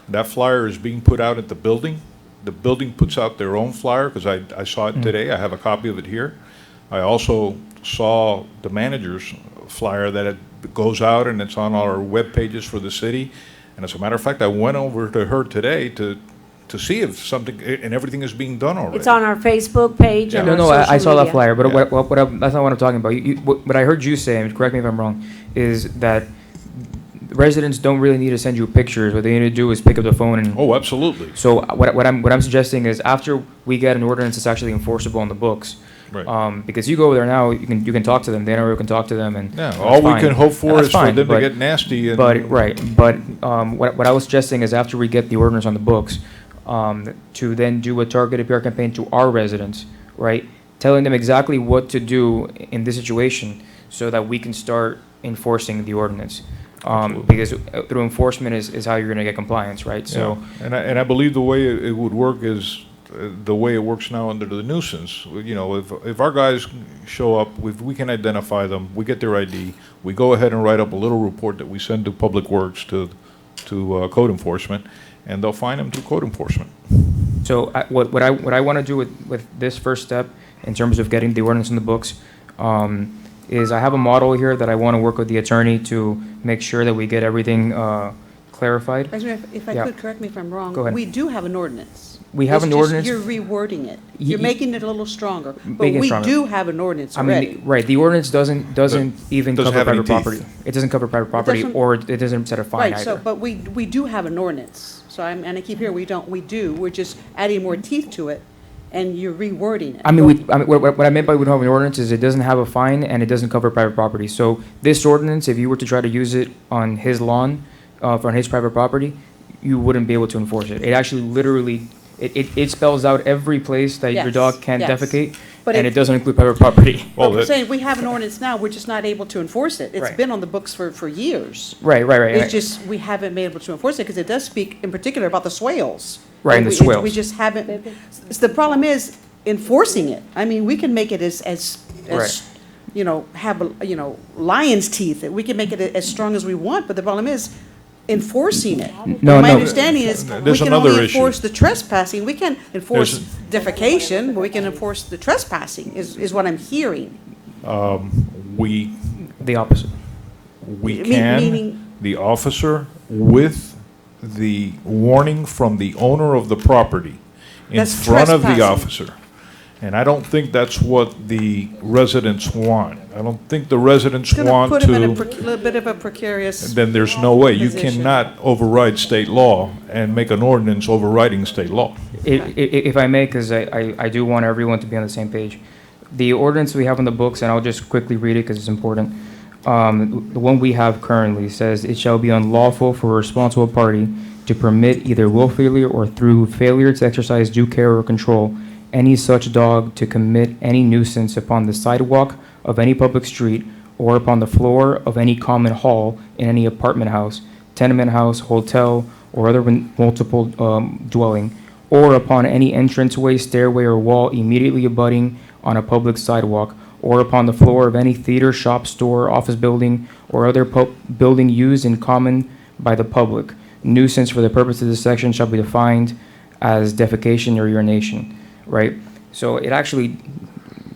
That flyer is being put out at the building. the building puts out their own flyer, because I saw it today, I have a copy of it here. I also saw the manager's flyer that it goes out and it's on our web pages for the city. And as a matter of fact, I went over to her today to see if something, and everything is being done already. It's on our Facebook page and No, our no, social I saw that media. flyer, but Yeah. that's not what I'm talking about. What I heard you say, and correct me if I'm wrong, is that residents don't really need to send you pictures. What they need to do is pick up the phone and. Oh, absolutely. So what I'm suggesting is after we get an ordinance that's actually enforceable on the books, Right. because you go over there now, you can talk to them. They know you can talk to them, and Yeah, that's all we fine. can hope for That's is for fine, them to but- get nasty and. But what I was suggesting is after we get the ordinance on the books, to then do a targeted PR campaign to our residents, right, telling them exactly what to do in this situation, so that we can start enforcing the ordinance. Absolutely. Because through enforcement is how you're going to get compliance, right? So. Yeah. And I believe the way it would work is the way it works now under the nuisance. You know, if our guys show up, we can identify them, we get their ID, we go ahead and write up a little report that we send to Public Works to code enforcement, and they'll find them through code enforcement. So what I want to do with this first step in terms of getting the ordinance in the books, is I have a model here that I want to work with the attorney to make sure that we get everything clarified. Actually, if I Yeah. could, correct me if I'm wrong. Go ahead. We do have an ordinance. We have It's an just ordinance. You're rewording it. Ye- You're making it a little stronger. But Making it we stronger. do have an ordinance I already. mean, right, the ordinance doesn't even Doesn't cover have any private teeth. property. It doesn't cover private property, doesn't- or it doesn't set a fine Right, so, either. but we do have an ordinance. So and I keep hearing we do. We're just adding more teeth to it, and you're rewording it. I mean, what I meant by we don't have an ordinance is it doesn't have a fine and it doesn't cover private property. So this ordinance, if you were to try to use it on his lawn, on his private property, you wouldn't be able to enforce it. It actually literally, it spells out every place that your Yes, dog can't yes. defecate, But and it- it doesn't include private property. Well, But we're that- saying we have an ordinance now, we're just not able to enforce it. It's Right. been on the books for years. Right. It's just, we haven't been able to enforce it, because it does speak in particular about the swales. Right, And and the we swales. just haven't, the problem is enforcing it. I mean, we can make it as, Right. you know, lion's teeth. We can make it as strong as we want, but the problem is enforcing it. No, My no. understanding is, we There's can another only issue. enforce the trespassing. We can enforce There's defecation, but we can enforce the trespassing, is what I'm hearing. We The opposite. We Me- can, meaning- the officer with the warning from the owner of the property in That's front of the trespassing. officer. And I don't think that's what the residents want. I don't think the residents It's gonna want put them in a to, little bit of a precarious. then there's no way. You Position. cannot override state law and make an ordinance overriding state law. If I may, because I do want everyone to be on the same page. The ordinance we have in the books, and I'll just quickly read it because it's important. The one we have currently says, "It shall be unlawful for a responsible party to permit either willfully or through failure to exercise due care or control any such dog to commit any nuisance upon the sidewalk of any public street or upon the floor of any common hall in any apartment house, tenement house, hotel, or other multiple dwelling, or upon any entranceway, stairway, or wall immediately abutting on a public sidewalk, or upon the floor of any theater, shop, store, office building, or other building used in common by the public. Nuisance for the purpose of this section shall be defined as defecation or urination," right? So it actually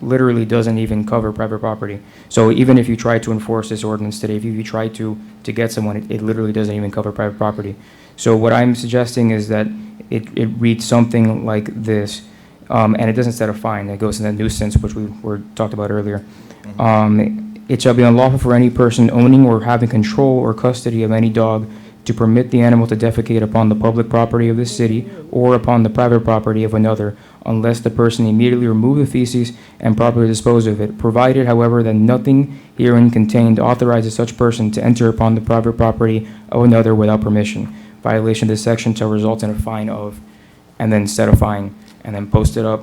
literally doesn't even cover private property. So even if you try to enforce this ordinance today, if you try to get someone, it literally doesn't even cover private property. So what I'm suggesting is that it reads something like this, and it doesn't set a fine. It goes in the nuisance, which we were talked about earlier. It shall be unlawful for any person owning or having control or custody of any dog to permit the animal to defecate upon the public property of the city or upon the private property of another, unless the person immediately remove the feces and properly dispose of it, provided, however, that nothing herein contained authorizes such person to enter upon the private property of another without permission. Violation of this section shall result in a fine of, and then set a fine, and then post it up,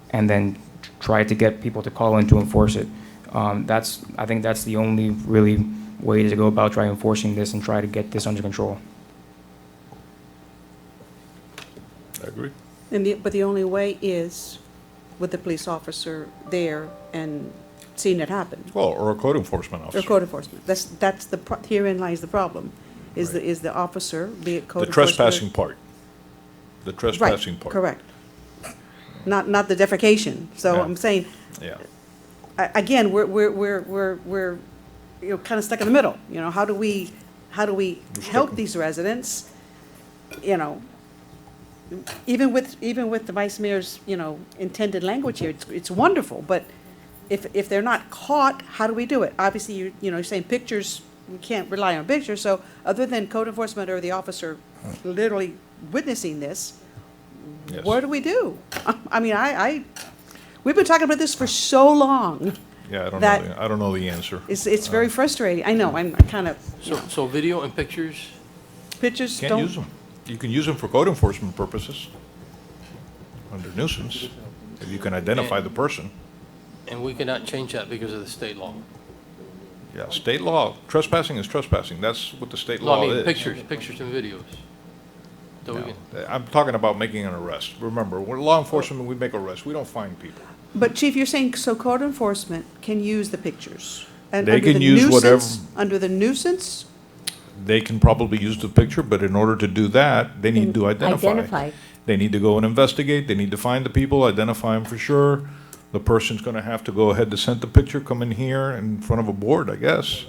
and then try to get people to call in to enforce it. I think that's the only really way to go about trying enforcing this and try to get this under control. I agree. But the only way is with the police officer there and seeing it happen, Well, or a code enforcement or officer. code enforcement. That's herein lies the problem, is the officer, be it code The enforcement. trespassing part. the trespassing part. Correct. Not the defecation. So Yeah. I'm saying, Yeah. again, we're kind of stuck in the middle. How do we help these residents? Even with the vice mayor's intended language here, it's wonderful. But if they're not caught, how do we do it? Obviously, you're saying pictures. We can't rely on pictures. So other than code enforcement or the officer literally witnessing this, Yes. what do we do? I mean, we've been talking about this for so long. Yeah, that- I don't know the answer. It's very frustrating. I know, I'm kind of, So video and pictures, pictures Can't don't. use them. You can use them for code enforcement purposes, under nuisance, if you can identify the person. and we cannot change that because of the state law. Yeah, state law, trespassing is trespassing, that's what the state No, I law mean, is. pictures and videos. So we No, can, I'm talking about making an arrest. Remember, we're law enforcement, we make arrests, we don't find people. But Chief, you're saying, so code enforcement can use the pictures? And They under can the use whatever- nuisance- Under the nuisance, They can probably use the picture, but in order to do that, they need to identify. They need to go and investigate, they need to find the people, identify them for sure. The person's gonna have to go ahead to send the picture, come in here in front of a board, I guess,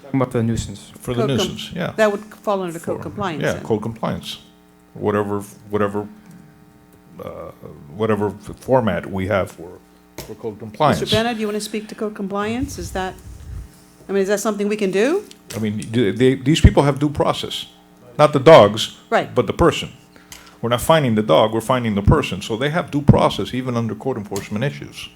Talking about the nuisance. for the Code com- nuisance, yeah. that would fall under code For- compliance Yeah, then. code compliance, whatever format we have for code compliance. Mr. Bennett, do you want to speak to code compliance? Is that something we can do? I mean, these people have due process, not the dogs, Right. but the person. We're not finding the dog, we're finding the person, so they have due process even under code enforcement issues.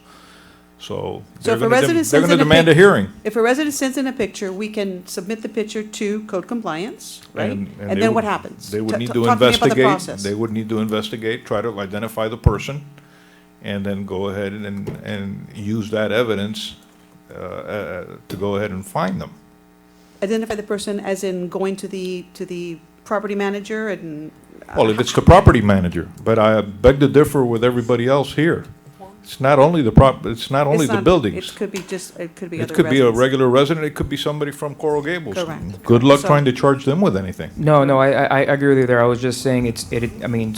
So So if a resident they're sends gonna in a demand a pic- hearing. If a resident sends in a picture, we can submit the picture to code compliance, right? And And they then would- what happens? They would need Talk to me about the investigate, process. they would need to investigate, try to identify the person, and then go ahead and use that evidence to go ahead and find them. Identify the person as in going to the property manager and. Well, if it's the property manager, but I beg to differ with everybody else here. It's not only it's not only It's the not- buildings. It could be it could be It other could be a residents. regular resident, it could be somebody from Coral Gables. Correct. Good luck So- trying to charge them with anything. No, I agree with you there. I was just saying I mean,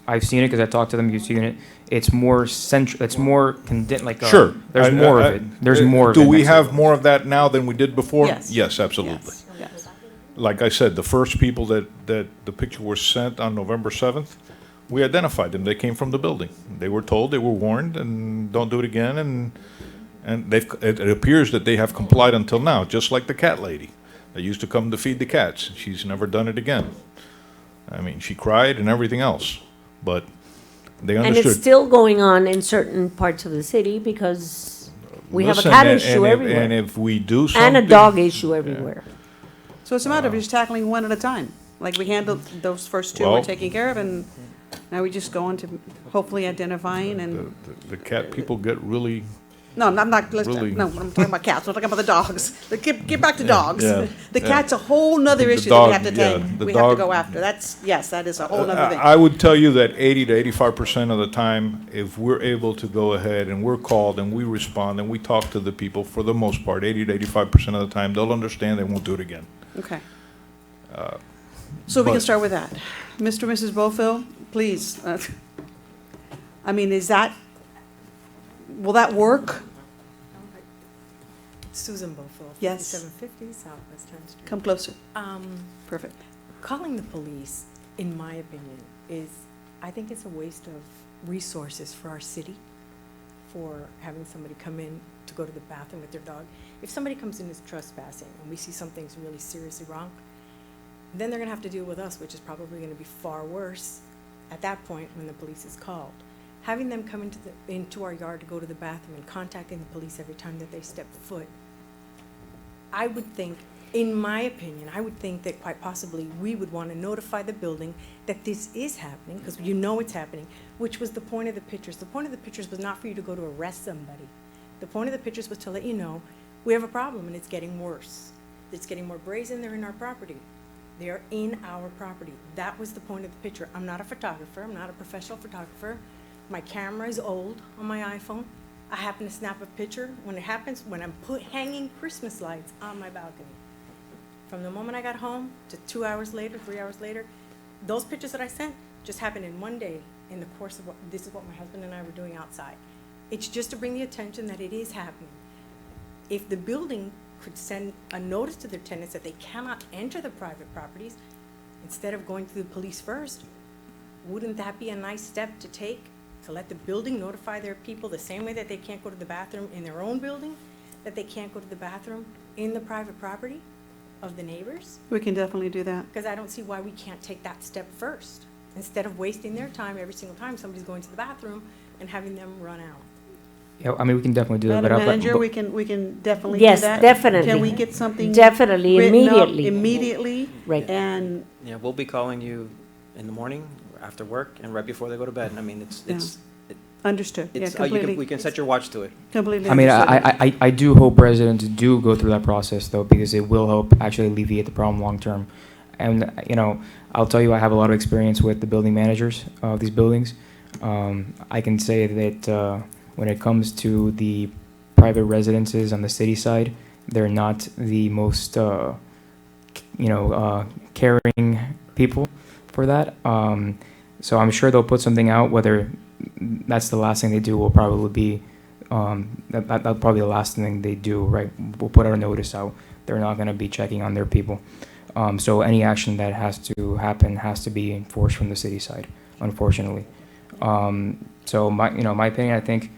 I've seen it because I talked to them, you've seen it. It's more it's more like, Sure. there's more of it. There's more of it. Do we That's have it. more of that now than we did before? Yes. Yes, absolutely. Yes, yes. Like I said, the first people that the picture was sent on November 7th, we identified them. They came from the building. They were told, they were warned, and don't do it again, and it appears that they have complied until now, just like the cat lady that used to come to feed the cats. She's never done it again. I mean, she cried and everything else, but they And understood. it's still going on in certain parts of the city because we have a Listen, cat and- issue and everywhere. And if we do something. And a dog issue everywhere. So it's a matter of just tackling one at a time. Like we handled those first two, we're Well- taking care of, and now we just go on to hopefully identifying and, The cat people get really, no, I'm not, Really- no, I'm talking about cats, I'm talking about the dogs. Get back to dogs. yeah, The yeah. cat's a whole nother The issue that we dog, have to yeah, take, the we have to dog- go after. Yes, that is a whole nother thing. I would tell you that 80 to 85% of the time, if we're able to go ahead and we're called and we respond and we talk to the people, for the most part, 80 to 85% of the time, they'll understand, they won't do it again. Okay. So we can but- start with that. Mr. and Mrs. Bofill, please. I mean, will that work? Susan Bofill, Yes. 5750 Southwest 10th Street. Come closer. Um, Perfect. Calling the police, in my opinion, I think it's a waste of resources for our city, for having somebody come in to go to the bathroom with their dog. If somebody comes in as trespassing and we see something's really seriously wrong, then they're gonna have to deal with us, which is probably gonna be far worse at that point when the police is called. Having them come into our yard to go to the bathroom and contacting the police every time that they step foot, I would think, in my opinion, I would think that quite possibly we would want to notify the building that this is happening, because you know it's happening, which was the point of the pictures. The point of the pictures was not for you to go to arrest somebody. The point of the pictures was to let you know, we have a problem and it's getting worse. It's getting more brazen, they're in our property. They are in our property. That was the point of the picture. I'm not a photographer, I'm not a professional photographer. My camera is old on my iPhone. I happen to snap a picture when it happens, when I'm hanging Christmas lights on my balcony. From the moment I got home to 2 hours later, 3 hours later, those pictures that I sent, just happened in one day in the course of this is what my husband and I were doing outside. It's just to bring the attention that it is happening. If the building could send a notice to their tenants that they cannot enter the private properties, instead of going to the police first, wouldn't that be a nice step to take? To let the building notify their people the same way that they can't go to the bathroom in their own building, that they can't go to the bathroom in the private property of the neighbors? We can definitely do that. Because I don't see why we can't take that step first, instead of wasting their time every single time somebody's going to the bathroom and having them run out. Yeah, I mean, we can definitely do that. Madam but- Manager, but- we can definitely do Yes, that. definitely. Can we get something Definitely, written up immediately. immediately? Right. And, Yeah, we'll be calling you in the morning, after work, and right before they go to bed. I mean, understood, yeah, we completely, can set your watch to it. completely I mean, understood. I do hope residents do go through that process, though, because it will help actually alleviate the problem long-term. And, you know, I'll tell you, I have a lot of experience with the building managers of these buildings. I can say that when it comes to the private residences on the city side, they're not the most, caring people for that. So I'm sure they'll put something out. Whether that's the last thing they do will probably be that'll probably the last thing they do, right? We'll put our notice out. They're not going to be checking on their people. So any action that has to happen has to be enforced from the city side, unfortunately. So my opinion, I think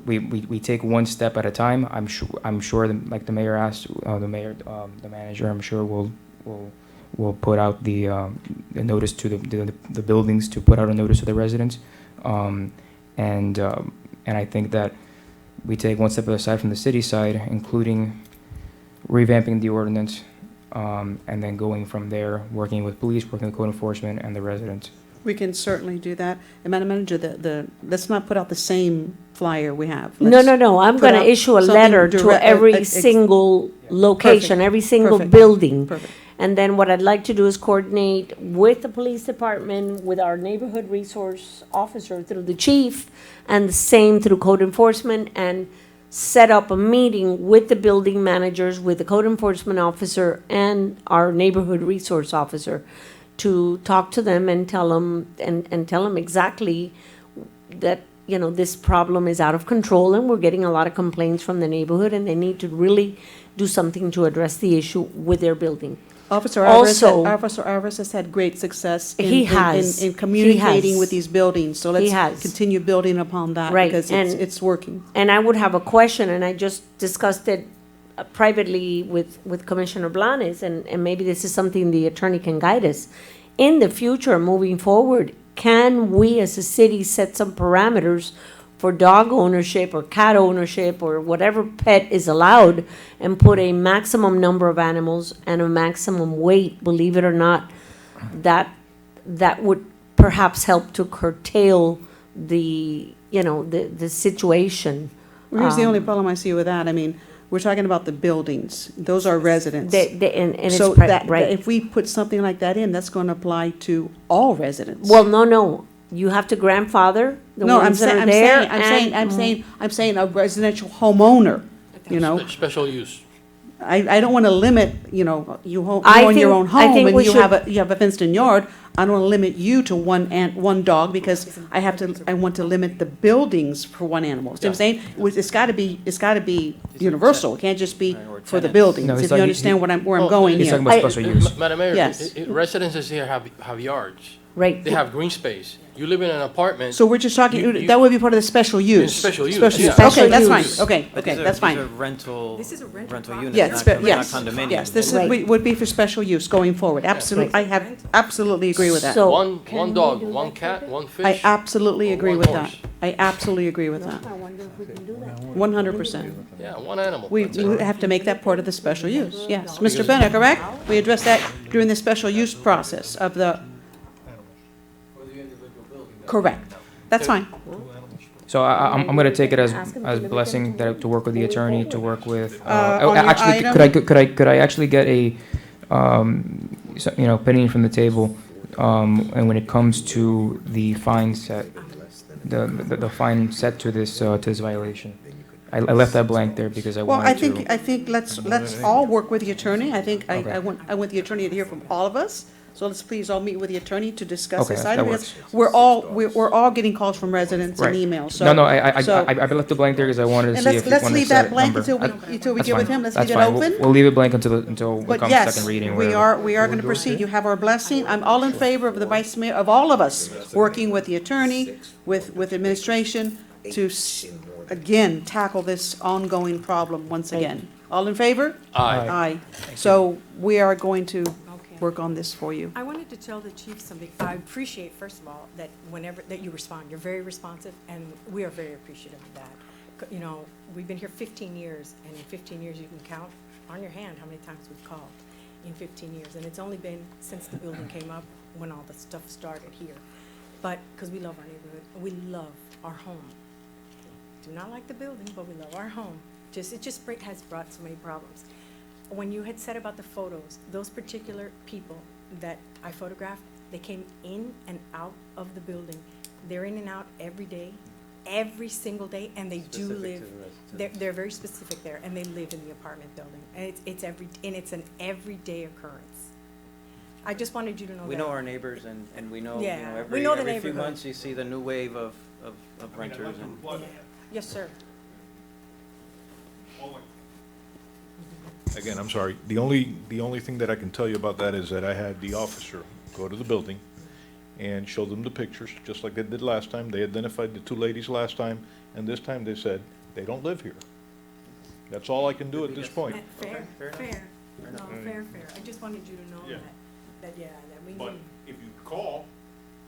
we take one step at a time. I'm sure like the mayor asked, the manager, I'm sure will put out the notice to the buildings, to put out a notice to the residents. And I think that we take one step aside from the city side, including revamping the ordinance, and then going from there, working with police, working with code enforcement, and the residents. We can certainly do that. And Madam Manager, let's not put out the same flyer we have. No, Let's I'm put going to out issue a something letter to direct- every single location, Perfect. every single Perfect. building. Perfect. And then what I'd like to do is coordinate with the police department, with our neighborhood resource officer through the chief, and the same through code enforcement, and set up a meeting with the building managers, with the code enforcement officer, and our neighborhood resource officer, to talk to them and tell them exactly that, this problem is out of control, and we're getting a lot of complaints from the neighborhood, and they need to really do something to address the issue with their building. Officer Also- Alvarez has had great success He has. in communicating He has. with these buildings. So He let's has. continue building upon that Right, because and- it's working. And I would have a question, and I just discussed it privately with Commissioner Blanis, and maybe this is something the attorney can guide us. In the future, moving forward, can we as a city set some parameters for dog ownership or cat ownership or whatever pet is allowed, and put a maximum number of animals and a maximum weight, believe it or not, that would perhaps help to curtail the situation. Here's the only problem I see with that. I mean, we're talking about the buildings. Those are residents. And it's So right. if we put something like that in, that's going to apply to all residents. Well, no, you have to grandfather the No, ones that are there. I'm saying a residential homeowner, Special use. I don't want to limit, you I own your own think- I home think and we you should- have a fenced-in yard. I don't want to limit you to one dog because I want to limit the buildings for one animal. See what I'm saying? It's got to be universal. It can't just be Or for the tenants. buildings. No, he's If you talking- understand where I'm Oh, going He's here. talking about special use. Madam Mayor, Yes. residences here have yards. Right. They have green space. You live in an apartment. So we're just talking, You- that would be part of the special use. special use, Special yeah. use. Okay, that's Special fine. use. Okay, But okay, these are- that's fine. These are rental property. units, Yes, not yes, condominiums. yes, this Right. would be for special use going forward. Absolutely, I have, absolutely agree with that. So- One Can we dog, do one that, cat, Pepe? one fish. I absolutely or agree one with that. horse. I absolutely agree with that. I wonder if we can do that. 100%. Yeah, one animal. We That's it. we have to make that part of the special use, yes. Mr. Bennett, correct? We addressed that during the special use process of the. Correct. That's fine. So I'm going to take it as Ask him to limit blessing them that to work with the attorney, to work with. On your Actually, item? could I actually get a opinion from the table, and when it comes to the fine set, the fine set to this violation. I left that blank there because I Well, wanted I think let's all work with the attorney. I think I want the attorney to hear from all of us So let's please all meet with the attorney to discuss Okay, this that item. works. Because we're all getting calls from residents and Right. emails, so. No, no, I so- left it blank there because I wanted to And see if you let's wanted to leave set that a blank number. until we That's get with fine. him. Let's That's leave it fine. open. We'll leave it blank until we But come yes, second reading. we whatever. are going to proceed. You have our blessing. I'm all in favor of the vice mayor, of all of us, working with the attorney, with administration, to, again, tackle this ongoing problem once again. All in favor? Aye. Aye. So we are going to Okay. work on this for you. I wanted to tell the chief something. I appreciate, first of all, that that you respond. You're very responsive, and we are very appreciative of that. You know, we've been here 15 years, and in 15 years, you can count on your hand how many times we've called in 15 years. And it's only been since the building came up when all the stuff started here. But, because we love our neighborhood, and we love our home. Do not like the building, but we love our home. It just has brought so many problems. When you had said about the photos, those particular people that I photographed, they came in and out of the building. They're in and out every day, every single day, and they do live. They're very specific there, and they live in the apartment building. And it's an everyday occurrence. I just wanted you to know that. We know our neighbors, and we know, you Yeah, know, we know the every few neighborhood. months you see the new wave of renters. And Yes, sir. Again, I'm sorry. The only thing that I can tell you about that is that I had the officer go to the building and show them the pictures, just like they did last time. They identified the two ladies last time, and this time they said they don't live here. That's all I can do at this point. Fair. enough. No, fair. I just wanted you to know Yeah. that we But need. if you call,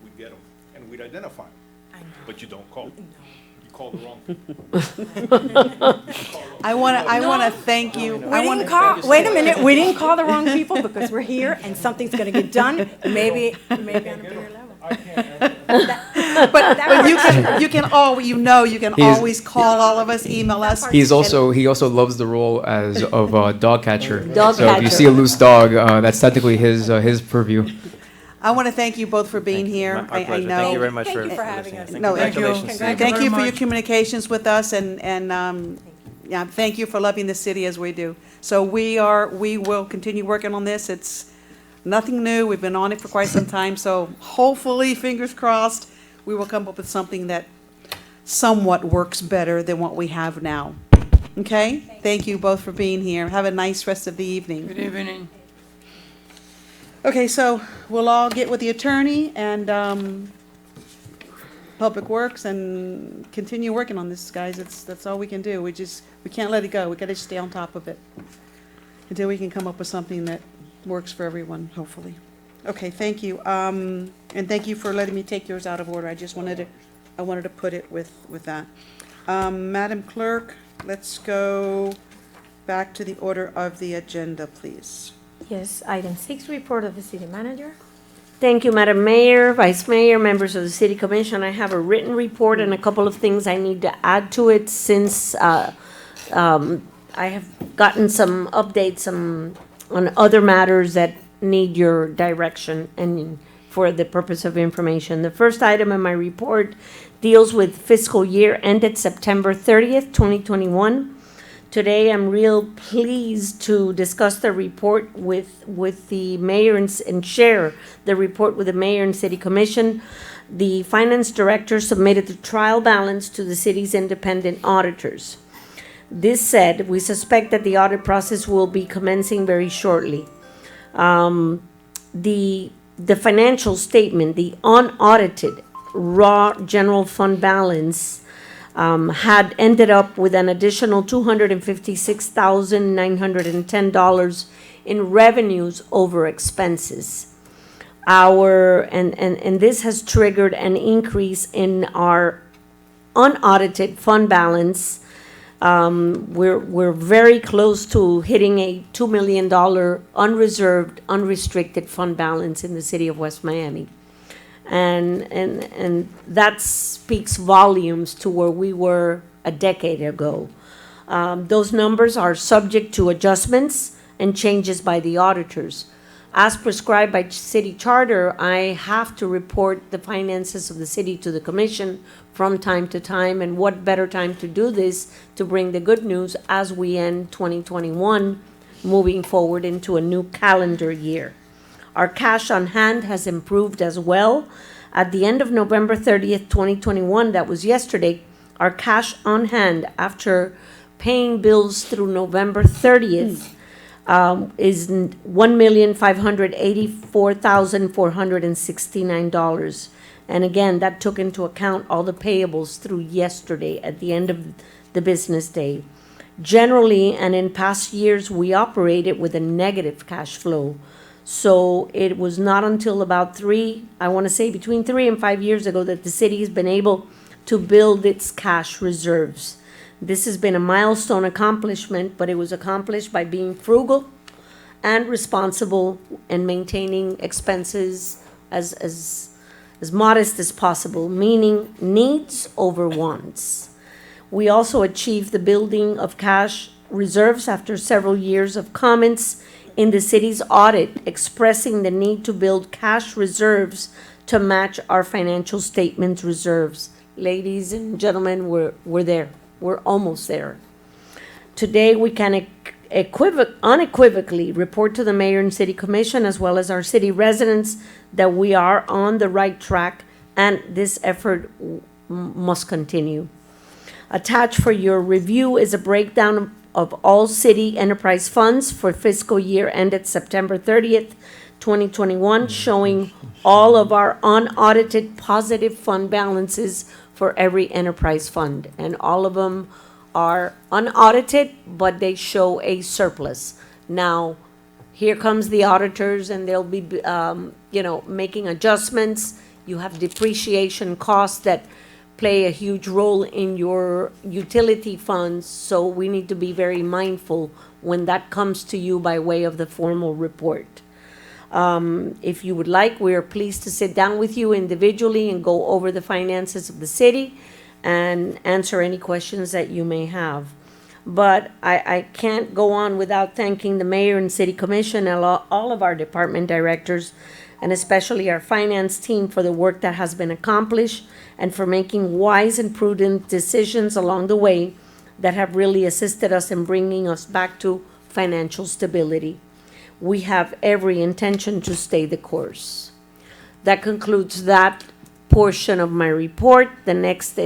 we'd get them, and we'd identify them. I know. But you don't call. No. You call the wrong people. I want to thank you. We didn't call, wait a minute, we didn't call the wrong people because we're here and something's gonna get done, maybe on a bigger level. But you can always call all of us, email us. He also loves the role of dog catcher. Dog So if you catcher. see a loose dog, that's technically his purview. I want to thank you both for being here. My I pleasure. know. Thank you very much Thank for you for having listening. us. No, thank you. Congratulations. Thank you for your communications with us, and yeah, thank you for loving the city as we do. So we will continue working on this. It's nothing new. We've been on it for quite some time, so hopefully, fingers crossed, we will come up with something that somewhat works better than what we have now. Okay? Thank you both for being here. Have a nice rest of the evening. Good evening. Okay, so we'll all get with the attorney and Public Works and continue working on this, guys. That's all we can do. We can't let it go. We gotta stay on top of it until we can come up with something that works for everyone, hopefully. Okay, thank you. And thank you for letting me take yours out of order. I wanted to put it with that. Madam Clerk, let's go back to the order of the agenda, please. Yes, item 6, report of the city manager. Thank you, Madam Mayor, Vice Mayor, members of the City Commission. I have a written report and a couple of things I need to add to it since I have gotten some updates on other matters that need your direction and for the purpose of information. The first item in my report deals with fiscal year ended September 30th, 2021. Today, I'm real pleased to discuss the report with the mayor and share the report with the mayor and city commission. The finance director submitted the trial balance to the city's independent auditors. This said, we suspect that the audit process will be commencing very shortly. The financial statement, the unaudited raw general fund balance had ended up with an additional $256,910 in revenues over expenses. And this has triggered an increase in our unaudited fund balance. We're very close to hitting a $2 million unreserved, unrestricted fund balance in the city of West Miami. And that speaks volumes to where we were a decade ago. Those numbers are subject to adjustments and changes by the auditors. As prescribed by city charter, I have to report the finances of the city to the commission from time to time, and what better time to do this to bring the good news as we end 2021, moving forward into a new calendar year. Our cash on hand has improved as well. At the end of November 30th, 2021, that was yesterday, our cash on hand after paying bills through November 30th is $1,584,469. And again, that took into account all the payables through yesterday at the end of the business day. Generally, and in past years, we operated with a negative cash flow. So it was not until about between 3 and 5 years ago that the city has been able to build its cash reserves. This has been a milestone accomplishment, but it was accomplished by being frugal and responsible and maintaining expenses as modest as possible, meaning needs over wants. We also achieved the building of cash reserves after several years of comments in the city's audit expressing the need to build cash reserves to match our financial statements reserves. Ladies and gentlemen, we're there. We're almost there. Today, we can unequivocally report to the mayor and city commission, as well as our city residents, that we are on the right track and this effort must continue. Attached for your review is a breakdown of all city enterprise funds for fiscal year ended September 30th, 2021, showing all of our unaudited positive fund balances for every enterprise fund. And all of them are unaudited, but they show a surplus. Now, here comes the auditors and they'll be, making adjustments. You have depreciation costs that play a huge role in your utility funds, so we need to be very mindful when that comes to you by way of the formal report. If you would like, we are pleased to sit down with you individually and go over the finances of the city and answer any questions that you may have. But I can't go on without thanking the mayor and city commission and all of our department directors, and especially our finance team, for the work that has been accomplished and for making wise and prudent decisions along the way that have really assisted us in bringing us back to financial stability. We have every intention to stay the course. That concludes that portion of my report. The next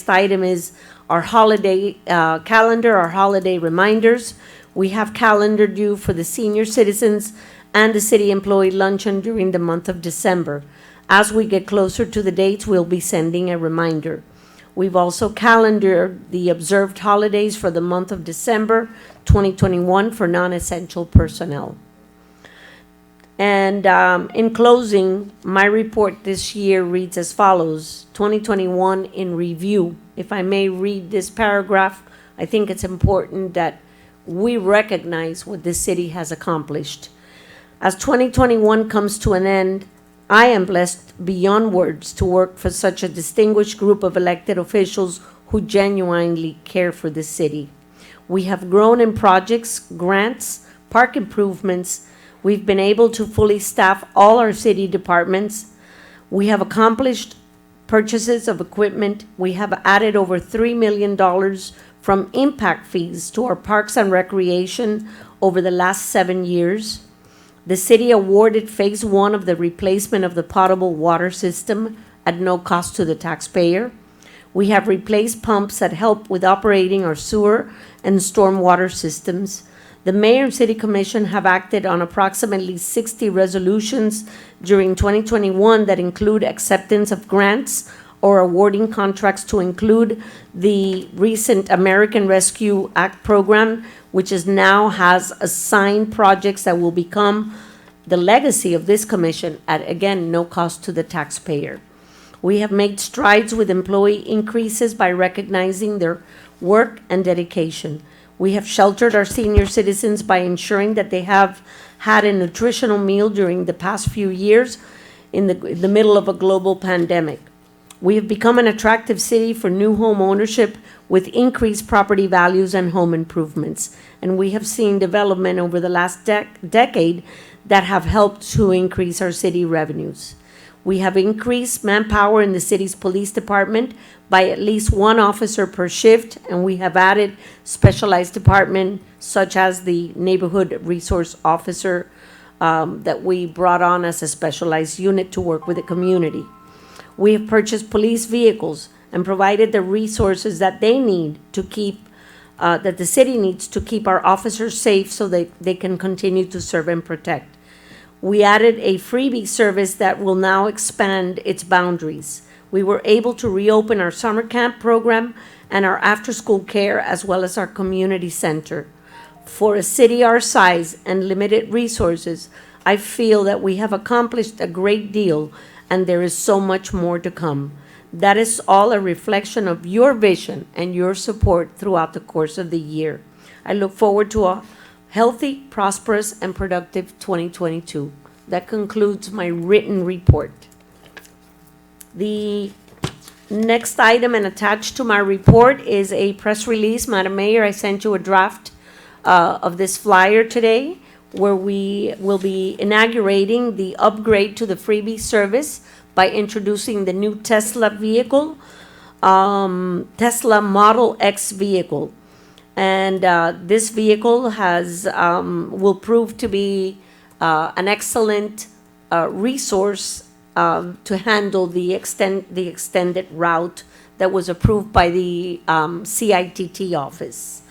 item is our holiday calendar, our holiday reminders. We have calendar due for the senior citizens and the city employee luncheon during the month of December. As we get closer to the dates, we'll be sending a reminder. We've also calendared the observed holidays for the month of December 2021 for non-essential personnel. And in closing, my report this year reads as follows: 2021 in review. If I may read this paragraph, I think it's important that we recognize what this city has accomplished. As 2021 comes to an end, I am blessed beyond words to work for such a distinguished group of elected officials who genuinely care for the city. We have grown in projects, grants, park improvements. We've been able to fully staff all our city departments. We have accomplished purchases of equipment. We have added over $3 million from impact fees to our parks and recreation over the last 7 years. The city awarded phase 1 of the replacement of the potable water system at no cost to the taxpayer. We have replaced pumps that help with operating our sewer and stormwater systems. The mayor and city commission have acted on approximately 60 resolutions during 2021 that include acceptance of grants or awarding contracts to include the recent American Rescue Act program, which now has assigned projects that will become the legacy of this commission at, again, no cost to the taxpayer. We have made strides with employee increases by recognizing their work and dedication. We have sheltered our senior citizens by ensuring that they have had a nutritional meal during the past few years in the middle of a global pandemic. We have become an attractive city for new home ownership with increased property values and home improvements. And we have seen development over the last decade that have helped to increase our city revenues. We have increased manpower in the city's police department by at least 1 officer per shift, and we have added specialized departments such as the neighborhood resource officer that we brought on as a specialized unit to work with the community. We have purchased police vehicles and provided the resources that they need to keep, that the city needs to keep our officers safe so they can continue to serve and protect. We added a freebie service that will now expand its boundaries. We were able to reopen our summer camp program and our after-school care as well as our community center. For a city our size and limited resources, I feel that we have accomplished a great deal and there is so much more to come. That is all a reflection of your vision and your support throughout the course of the year. I look forward to a healthy, prosperous, and productive 2022. That concludes my written report. The next item and attached to my report is a press release. Madam Mayor, I sent you a draft of this flyer today where we will be inaugurating the upgrade to the freebie service by introducing the new Tesla vehicle, Tesla Model X vehicle. And this vehicle will prove to be an excellent resource to handle the extended route that was approved by the CITT office.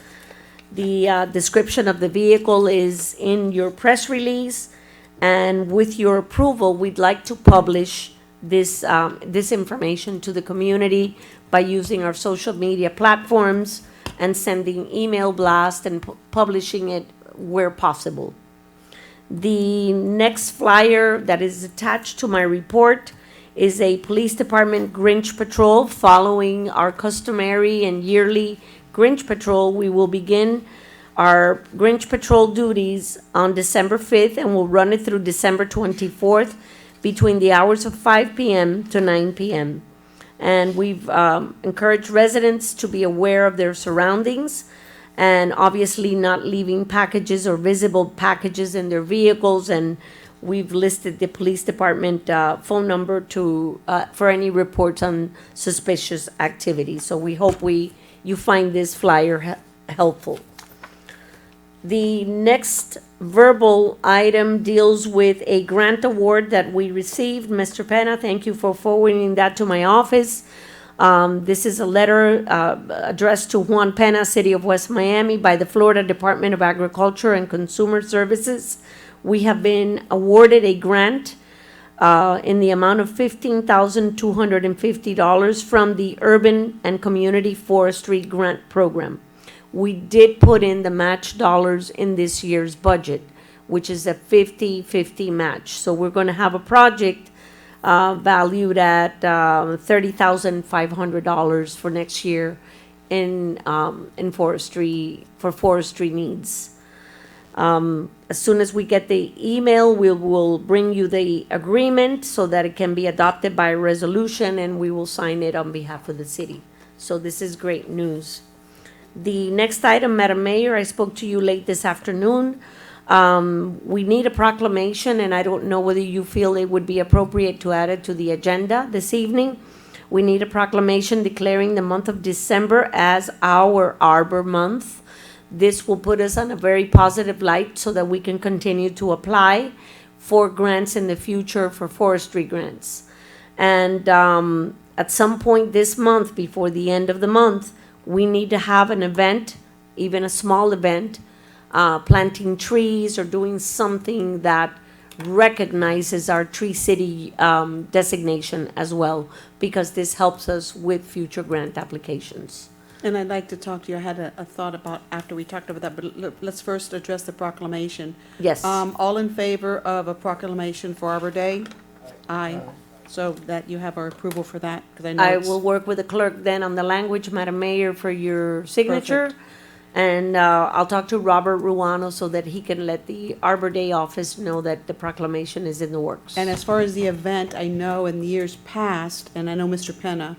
The description of the vehicle is in your press release, and with your approval, we'd like to publish this information to the community by using our social media platforms and sending email blast and publishing it where possible. The next flyer that is attached to my report is a police department Grinch patrol. Following our customary and yearly Grinch patrol, we will begin our Grinch patrol duties on December 5th and we'll run it through December 24th between the hours of 5 p.m. to 9 p.m. And we've encouraged residents to be aware of their surroundings and obviously not leaving packages or visible packages in their vehicles. And we've listed the police department phone number for any reports on suspicious activity. So we hope you find this flyer helpful. The next verbal item deals with a grant award that we received. Mr. Pena, thank you for forwarding that to my office. This is a letter addressed to Juan Pena, City of West Miami, by the Florida Department of Agriculture and Consumer Services. We have been awarded a grant in the amount of $15,250 from the Urban and Community Forestry Grant Program. We did put in the match dollars in this year's budget, which is a 50-50 match. So we're going to have a project valued at $30,500 for next year in forestry, for forestry needs. As soon as we get the email, we'll bring you the agreement so that it can be adopted by resolution and we will sign it on behalf of the city. So this is great news. The next item, Madam Mayor, I spoke to you late this afternoon. We need a proclamation, and I don't know whether you feel it would be appropriate to add it to the agenda this evening. We need a proclamation declaring the month of December as our Arbor Month. This will put us on a very positive light so that we can continue to apply for grants in the future for forestry grants. And at some point this month, before the end of the month, we need to have an event, even a small event, planting trees or doing something that recognizes our Tree City designation as well, because this helps us with future grant applications. And I'd like to talk to you, I had a thought about, after we talked about that, but let's first address the proclamation. Yes. All in favor of a proclamation for Arbor Day? Aye. So that you have our approval for that, because I know I it's- will work with the clerk then on the language, Madam Mayor, for your signature. Perfect. And I'll talk to Robert Ruano so that he can let the Arbor Day office know that the proclamation is in the works. And as far as the event, I know in years past, and I know Mr. Penna,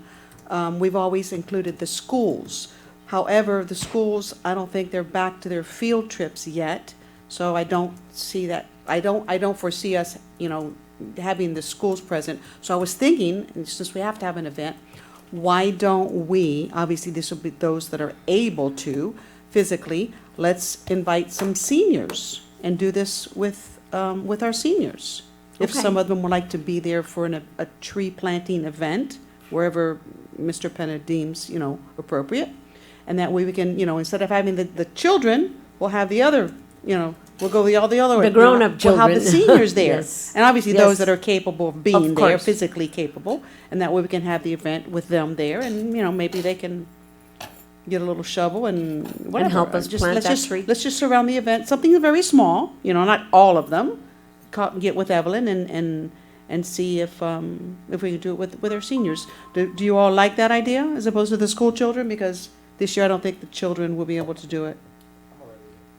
we've always included the schools. However, the schools, I don't think they're back to their field trips yet, so I don't see that, I don't foresee us, having the schools present. So I was thinking, and since we have to have an event, why don't we, obviously this will be those that are able to physically, let's invite some seniors and do this with with our seniors. If Okay. some of them would like to be there for a tree planting event, wherever Mr. Penna deems, appropriate. And that way we can, instead of having the children, we'll have the other, we'll go all the other way. The grown-up We'll have the children. seniors there. Yes. And obviously Yes. those that are capable of being there, course. physically capable. And that way we can have the event with them there and, maybe they can get a little shovel and whatever. help us plant let's that just, tree. Let's just surround the event, something very small, not all of them. Get with Evelyn and see if we can do it with our seniors. Do you all like that idea as opposed to the school children? Because this year I don't think the children will be able to do it.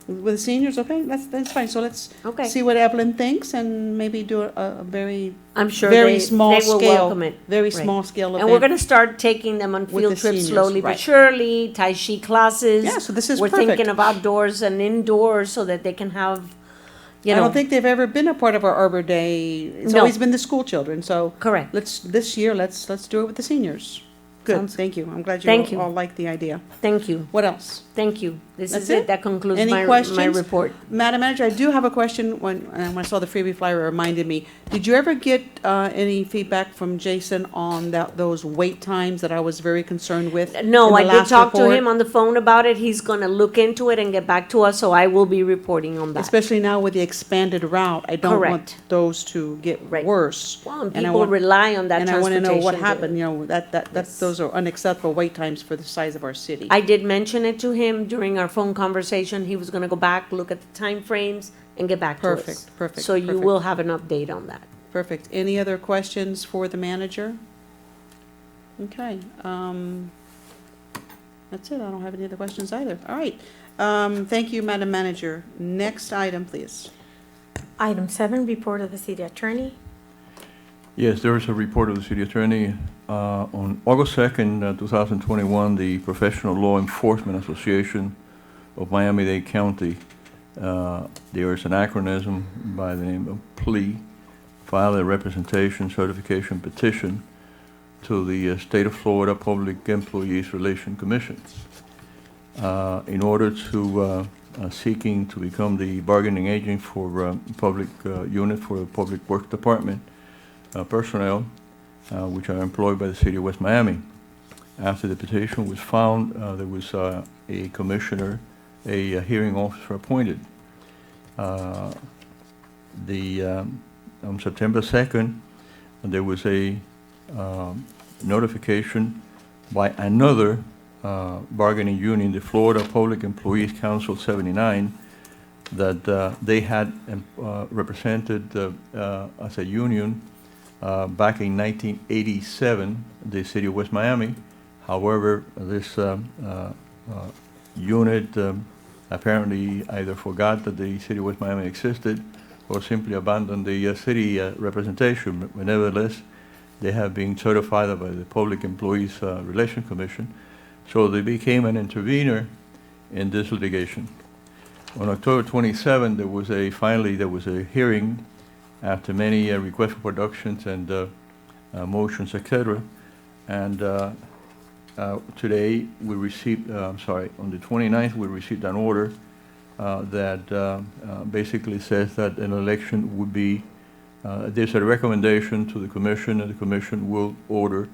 With the seniors, okay, that's fine. So let's Okay. see what Evelyn thinks and maybe do a very, I'm sure very small they will scale, welcome it. very Right. small scale event. And we're gonna start taking them on With field the trips seniors, slowly but right. surely, Tai Chi classes. Yeah, so this is We're perfect. thinking of outdoors and indoors so that they can have, I don't think they've ever been a part of our Arbor Day. It's No. always been the school children. So correct. this year let's do it with the seniors. Good, Sounds- thank you. I'm glad Thank you you. all like the idea. Thank you, What else? thank you. This That's is it. it? That concludes Any my questions? report. Madam Manager, I do have a question. When I saw the freebie flyer, it reminded me. Did you ever get any feedback from Jason on those wait times that I was very concerned with? No, in I the did last talk to report? him on the phone about it. He's gonna look into it and get back to us, so I will be reporting on that. Especially now with the expanded route, I don't want Correct. those to get Right. worse. Well, and And I people want- rely on that And I want to transportation. know what to- happened, that Yes. those are unacceptable wait times for the size of our city. I did mention it to him during our phone conversation. He was gonna go back, look at the timeframes, and get back to us. Perfect, So you perfect. will have an update on that. Perfect. Any other questions for the manager? Okay, that's it. I don't have any other questions either. All right. Thank you, Madam Manager. Next item, please. Item 7, report of the city attorney. Yes, there is a report of the city attorney. On August 2nd, 2021, the Professional Law Enforcement Association of Miami-Dade County, there is an acronym by the name of PLEA, filed a representation certification petition to the State of Florida Public Employees Relation Commission in order to seeking to become the bargaining agent for public unit for the Public Works Department personnel, which are employed by the city of West Miami. After the petition was found, there was a commissioner, a hearing officer appointed. On September 2nd, there was a notification by another bargaining union, the Florida Public Employees Council 79, that they had represented as a union back in 1987, the city of West Miami. However, this unit apparently either forgot that the city of West Miami existed or simply abandoned the city representation. But nevertheless, they have been certified by the Public Employees Relation Commission. So they became an intervener in this litigation. On October 27, finally there was a hearing after many requests for productions and motions, etc. And today we received, on the 29th, we received an order that basically says that an election would be, there's a recommendation to the commission, and the commission will order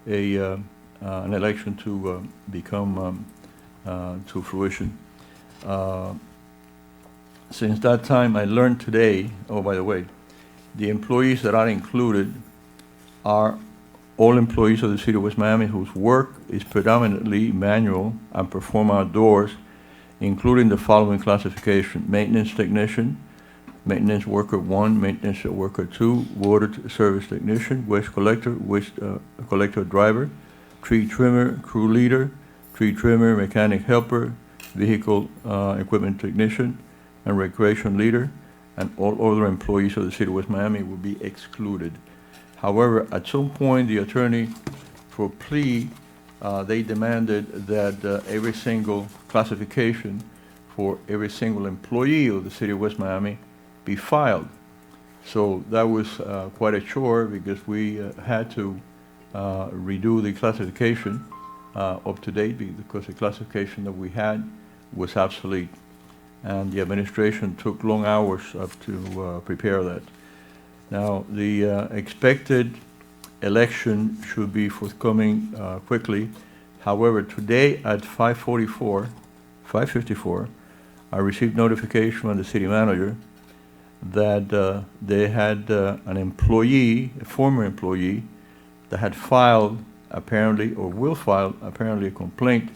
an election to become to fruition. Since that time, I learned today, oh, by the way, the employees that are included are all employees of the city of West Miami whose work is predominantly manual and perform outdoors, including the following classification: maintenance technician, maintenance worker 1, maintenance worker 2, water service technician, waste collector driver, tree trimmer, crew leader, tree trimmer, mechanic helper, vehicle equipment technician, and recreation leader, and all other employees of the city of West Miami will be excluded. However, at some point, the attorney for plea, they demanded that every single classification for every single employee of the city of West Miami be filed. So that was quite a chore, because we had to redo the classification up to date, because the classification that we had was obsolete. and the administration took long hours to prepare that. Now, the expected election should be forthcoming quickly. However, today at 5:54, I received notification from the city manager that they had an employee, a former employee, that had filed apparently, or will file apparently, a complaint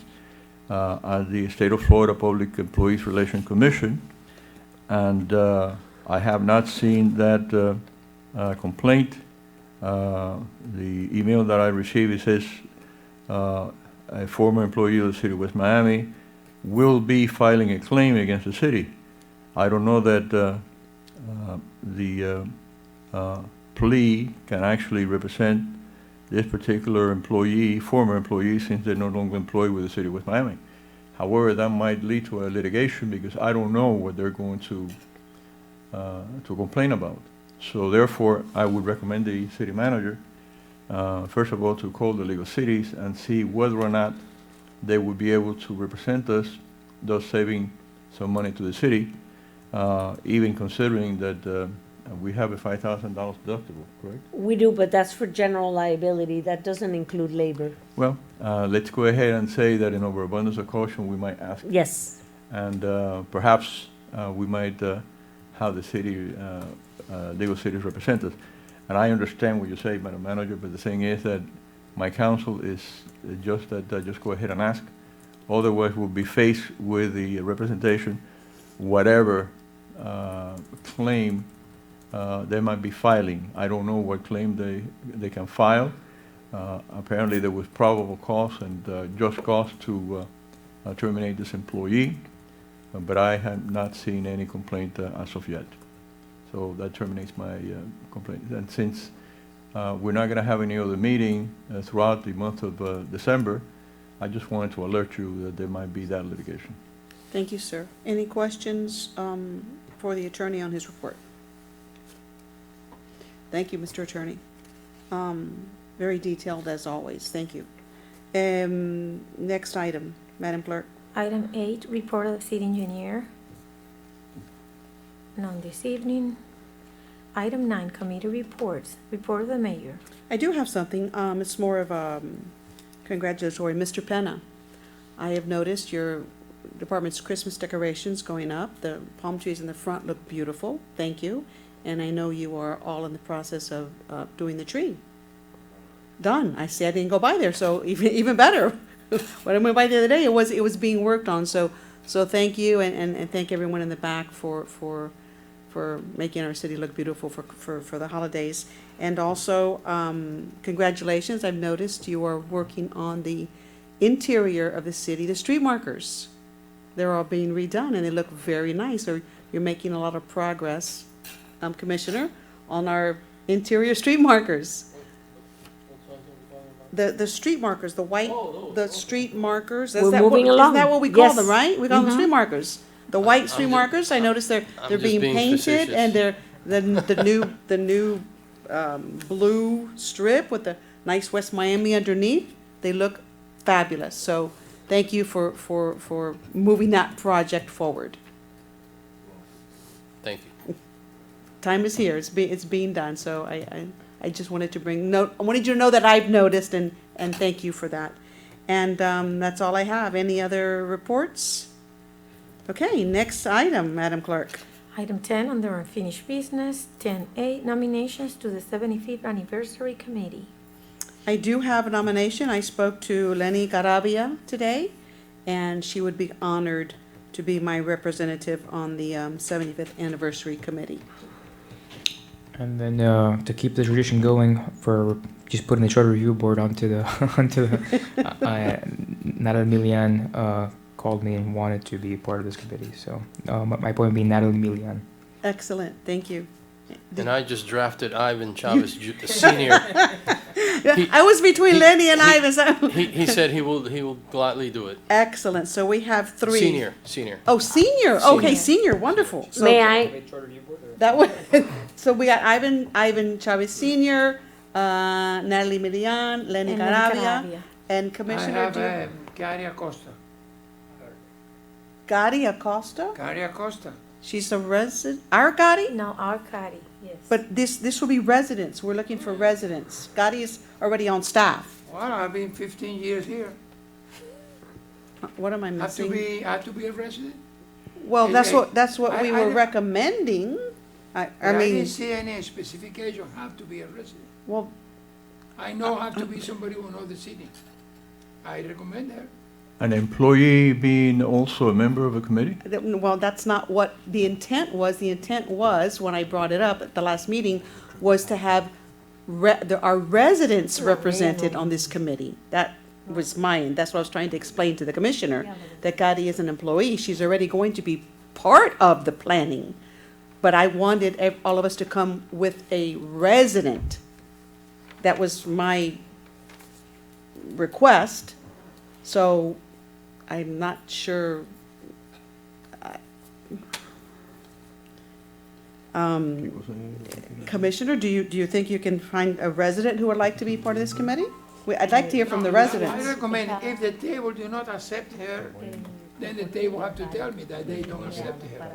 at the State of Florida Public Employees Relation Commission. And I have not seen that complaint. The email that I received, it says a former employee of the city of West Miami will be filing a claim against the city. I don't know that the plea can actually represent this particular employee, former employee, since they're no longer employed with the city of West Miami. However, that might lead to a litigation because I don't know what they're going to complain about. So therefore, I would recommend the city manager, first of all, to call the League of Cities and see whether or not they would be able to represent us, thus saving some money to the city, even considering that we have a $5,000 deductible, correct? We do, but that's for general liability. That doesn't include labor. Well, let's go ahead and say that in overabundance of caution, we might ask. Yes. And perhaps we might have the city, legal cities represent us. And I understand what you say, Madam Manager, but the thing is that my counsel is just that, just go ahead and ask. Otherwise, we'll be faced with the representation, whatever claim they might be filing. I don't know what claim they can file. Apparently, there was probable cause and just cause to terminate this employee, but I have not seen any complaint as of yet. So that terminates my complaint. And since we're not going to have any other meeting throughout the month of December, I just wanted to alert you that there might be that litigation. Thank you, sir. Any questions for the attorney on his report? Thank you, Mr. Attorney. Very detailed as always. Thank you. Next item, Madam Clerk. Item 8, report of the city engineer. None this evening. Item 9, committee reports. Report of the mayor. I do have something. It's more of congratulatory. Mr. Penna, I have noticed your department's Christmas decorations going up. The palm trees in the front look beautiful. Thank you. And I know you are all in the process of doing the tree. Done. I see. I didn't go by there, so even better. When I went by the other day, it was being worked on. So thank you, and thank everyone in the back for making our city look beautiful for the holidays. And also, congratulations. I've noticed you are working on the interior of the city, the street markers. They're all being redone, and they look very nice. So you're making a lot of progress, Commissioner, on our interior street markers. The street markers, the white, the street markers. We're moving along. Isn't that what we call Yes. them, right? We call them Mhm. street markers. The white street markers. I noticed they're just being being painted, facetious. and they're the new blue strip with the nice West Miami underneath. They look fabulous. So thank you for moving that project forward. Thank you. Time is here. It's being done. So I just wanted to I wanted you to know that I've noticed, and thank you for that. And that's all I have. Any other reports? Okay, next item, Madam Clerk. Item 10, under unfinished business. 10A, nominations to the 75th Anniversary Committee. I do have a nomination. I spoke to Lenny Garavia today, and she would be honored to be my representative on the 75th Anniversary Committee. And then to keep the tradition going, for just putting the charter review board onto the Natalie Milian called me and wanted to be part of this committee. So my point being Natalie Milian. Excellent, thank you. And I just drafted Ivan Chavez Senior. I was between Lenny and Ivan. So. He said he will gladly do it. Excellent. So we have 3. Senior. Oh, senior. Okay, senior. Wonderful. So May I? that was. So we got Ivan Chavez Senior, Natalie Milian, Lenny Garavia, and I Commissioner. have Gary Acosta. Gotti Acosta? Gary Acosta. She's a resident, our Gotti? No, Arcady, yes. But this will be residents, we're looking for residents. Gotti is already on staff. Well, I've been 15 years here. What am I Have to missing? be a resident? Well, that's what I- we I were don't- recommending. I I mean, didn't see any specification, have to be a resident. well, I know have to be somebody who knows the city. I recommend her. An employee being also a member of a committee? well, that's not what the intent was. The intent was, when I brought it up at the last meeting, was to have our residents represented on this committee. That was mine. That's what I was trying to explain to the commissioner, that Gotti is an employee. She's already going to be part of the planning. But I wanted all of us to come with a resident. That was my request. So I'm not sure. Commissioner, do you think you can find a resident who would like to be part of this committee? I'd like to hear from the No, I residents. recommend, if the table do not accept her, then the table have to tell me that they don't accept her.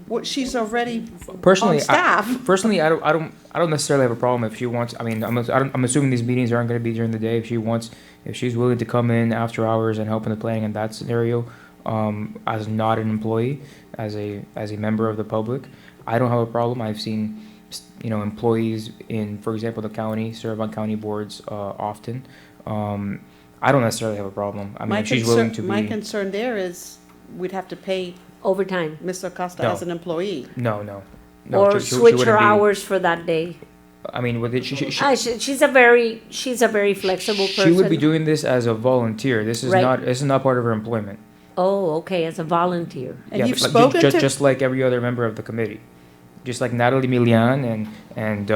Well, she's already Personally, on staff. Personally, I don't necessarily have a problem if she wants. I mean, I'm assuming these meetings aren't going to be during the day. If she's willing to come in after hours and help in the planning in that scenario, as not an employee, as a member of the public, I don't have a problem. I've seen, employees in, for example, the county serve on county boards often. I don't necessarily have a problem. I mean, if she's willing to be. My concern there is we'd have to pay Overtime. Mr. Acosta No. as an employee. No. Or she switch wouldn't her be. hours for that day. I mean, with it, She's a very flexible person. she would be doing this as a volunteer. This is Right. not part of her employment. Oh, okay, as a volunteer. And Yeah, you've but spoken to. just like every other member of the committee, just like Natalie Milian and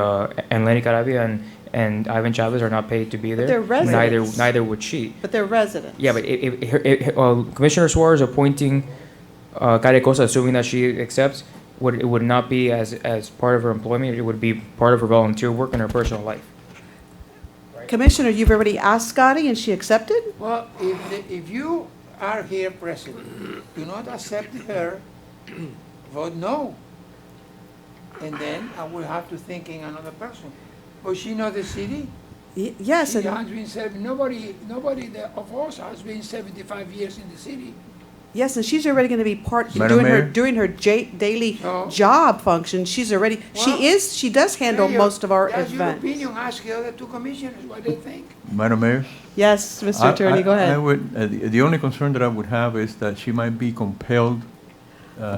Lenny Carabia and Ivan Chavez are not paid to be there. they're residents. Neither would she. But they're residents. Yeah, but if Commissioner Suarez appointing Kari Cosa, assuming that she accepts, it would not be as part of her employment. It would be part of her volunteer work in her personal life. Commissioner, you've already asked Scotty and she accepted? Well, if you are here president, do not accept her, vote no. And then I will have to think in another person. But she knows the city. Yes, She and has been nobody of us has been 75 years in the city. yes, and she's already going to be part, Madam Mayor? doing her daily No. job function. She's already, Well, she does handle Mayor, most of our that's your events. opinion. Ask the other two commissioners what they think. Madam Mayor? Yes, Mr. Attorney, go I ahead. would, the only concern that I would have is that she might be compelled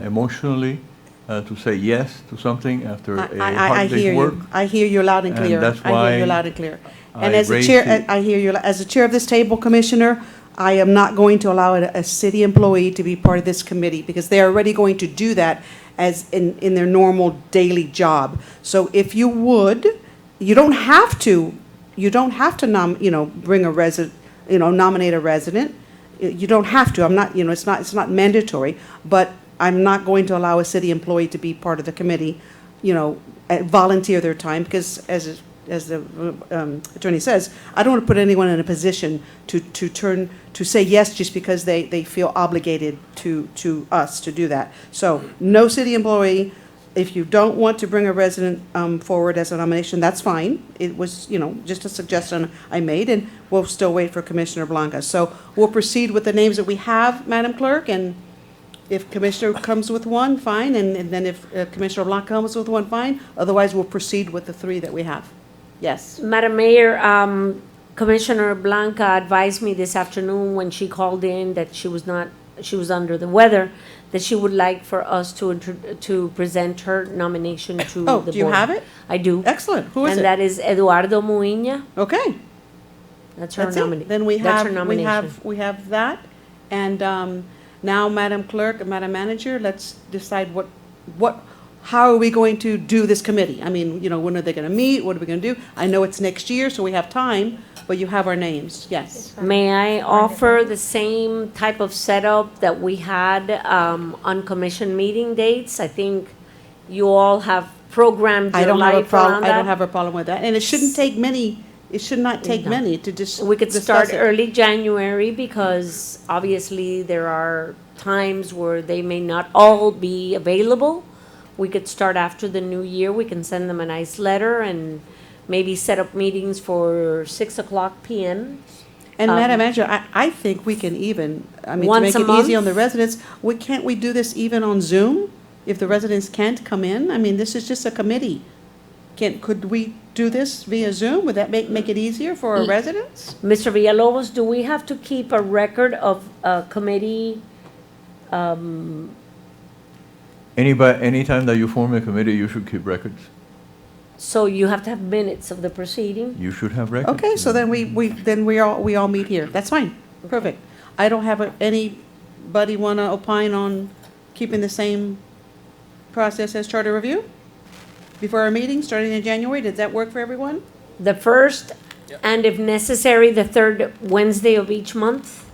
emotionally to say yes to something after a I hard hear day's work. you. I hear you loud and And clear. that's I hear you why loud and clear. And I as a raised chair, it. I hear you, as a chair of this table, Commissioner, I am not going to allow a city employee to be part of this committee because they're already going to do that as in their normal daily job. So if you would, you don't have to bring a resident, nominate a resident. You don't have to. I'm not, it's not mandatory, but I'm not going to allow a city employee to be part of the committee, volunteer their time because as the attorney says, I don't want to put anyone in a position to say yes just because they feel obligated to us to do that. So no city employee. If you don't want to bring a resident forward as a nomination, that's fine. It was, just a suggestion I made, and we'll still wait for Commissioner Blanca. So we'll proceed with the names that we have, Madam Clerk, and if Commissioner comes with one, fine, and then if Commissioner Blanca comes with one, fine. Otherwise, we'll proceed with the three that we have. Yes. Madam Mayor, Commissioner Blanca advised me this afternoon when she called in that she was under the weather, that she would like for us to present her nomination to the board. Oh, do you have it? I do. Excellent. Who is And it? that is Eduardo Muiña. Okay. That's her That's it. nomination. Then we That's her have, nomination. we have that. And now, Madam Clerk, Madam Manager, let's decide how are we going to do this committee? I mean, when are they going to meet? What are we going to do? I know it's next year, so we have time, but you have our names. Yes. May I offer the same type of setup that we had on commission meeting dates? I think you all have programmed I your don't have a life problem, around I don't that. have a problem with that. And it shouldn't take many It should not take No. many to just We could discuss start it. early January because obviously there are times where they may not all be available. We could start after the new year. We can send them a nice letter and maybe set up meetings for 6:00 PM. And Um, Madam Manager, I think we can even, I mean, to Once make a it easy on month? the residents, can't we do this even on Zoom? If the residents can't come in? I mean, this is just a committee. Could we do this via Zoom? Would that make it easier for our Ye- residents? Mr. Villalobos, do we have to keep a record of a committee? Anytime that you form a committee, you should keep records. So you have to have minutes of the proceeding? You should have records. Okay, so then we all meet here. That's fine. Perfect. I don't have anybody want to opine on keeping the same process as charter review? Before our meeting, starting in January, does that work for everyone? The first, and if necessary, the third Wednesday of each month?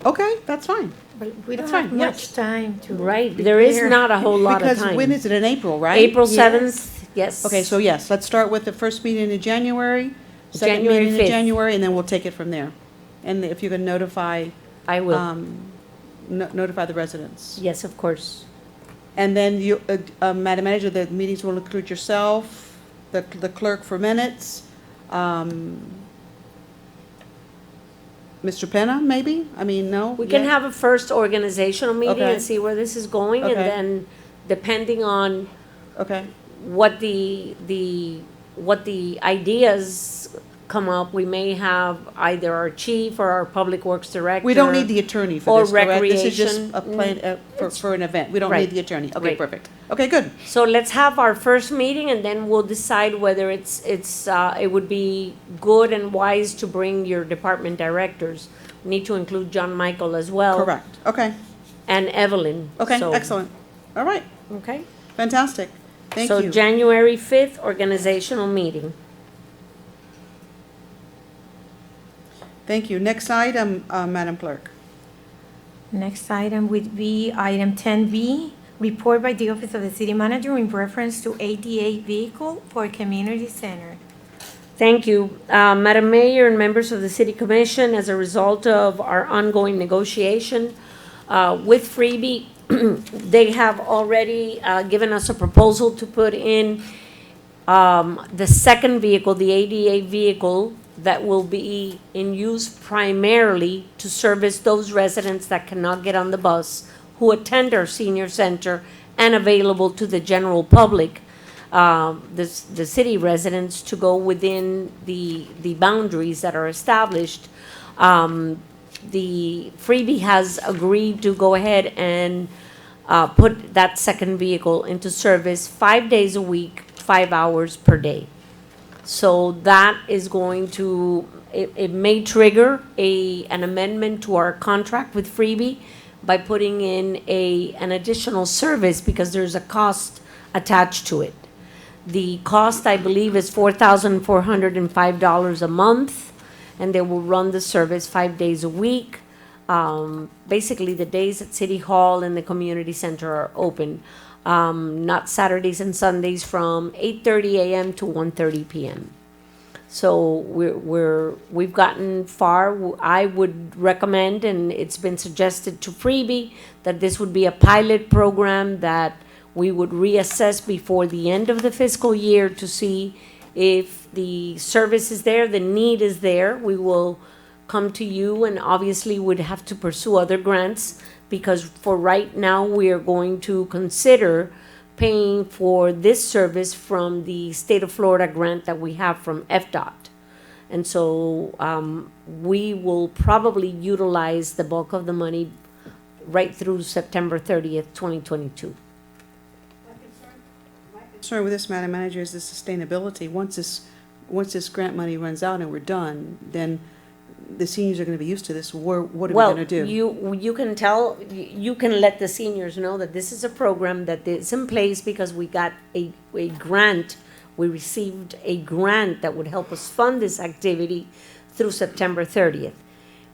Okay, that's fine. But we don't That's have fine, much yes. time to. Right, there is prepare. not a whole lot of Because time. when is it, in April, right? April Yes. 7th, yes. Okay, so yes, let's start with the first meeting in January, second January meeting in 5th. January, and then we'll take it from there. And if you can notify, I will, notify the residents. yes, of course. And then you, Madam Manager, the meetings will include yourself, the clerk for minutes, Mr. Penna, maybe? I mean, no? We can yet? have a first organizational meeting Okay. and see where this is going, and Okay. then depending on Okay, what the ideas come up, we may have either our chief or our public works director. we don't need the attorney for Or this, correct? This is just recreation. a plan, for an event, we don't Right. need the attorney. Okay, Right. perfect. Okay, good. So let's have our first meeting, and then we'll decide whether it would be good and wise to bring your department directors. We need to include John Michael as well. Correct, okay, And Evelyn. okay, So- excellent. All right, Okay. fantastic. Thank So you. January 5th, organizational meeting. Thank you. Next item, Madam Clerk. Next item would be item 10B, report by the Office of the City Manager in reference to ADA vehicle for community center. Thank you. Madam Mayor and members of the City Commission, as a result of our ongoing negotiation with Freebie, they have already given us a proposal to put in the second vehicle, the ADA vehicle, that will be in use primarily to service those residents that cannot get on the bus, who attend our senior center, and available to the general public, the city residents, to go within the boundaries that are established. The Freebie has agreed to go ahead and put that second vehicle into service 5 days a week, 5 hours per day. So that is going to, it may trigger an amendment to our contract with Freebie by putting in an additional service, because there's a cost attached to it. The cost, I believe, is $4,405 a month, and they will run the service 5 days a week. Basically, the days at City Hall and the community center are open. Not Saturdays and Sundays, from 8:30 a.m. to 1:30 p.m. So we've gotten far. I would recommend, and it's been suggested to Freebie, that this would be a pilot program that we would reassess before the end of the fiscal year to see if the service is there, the need is there. We will come to you, and obviously would have to pursue other grants, because for right now, we are going to consider paying for this service from the state of Florida grant that we have from FDOT. And so we will probably utilize the bulk of the money right through September 30th, 2022. Concern with this, Madam Manager, is the sustainability. Once this grant money runs out and we're done, then the seniors are gonna be used to this. What are we gonna do? Well, you can let the seniors know that this is a program that is in place because we got a grant. We received a grant that would help us fund this activity through September 30th.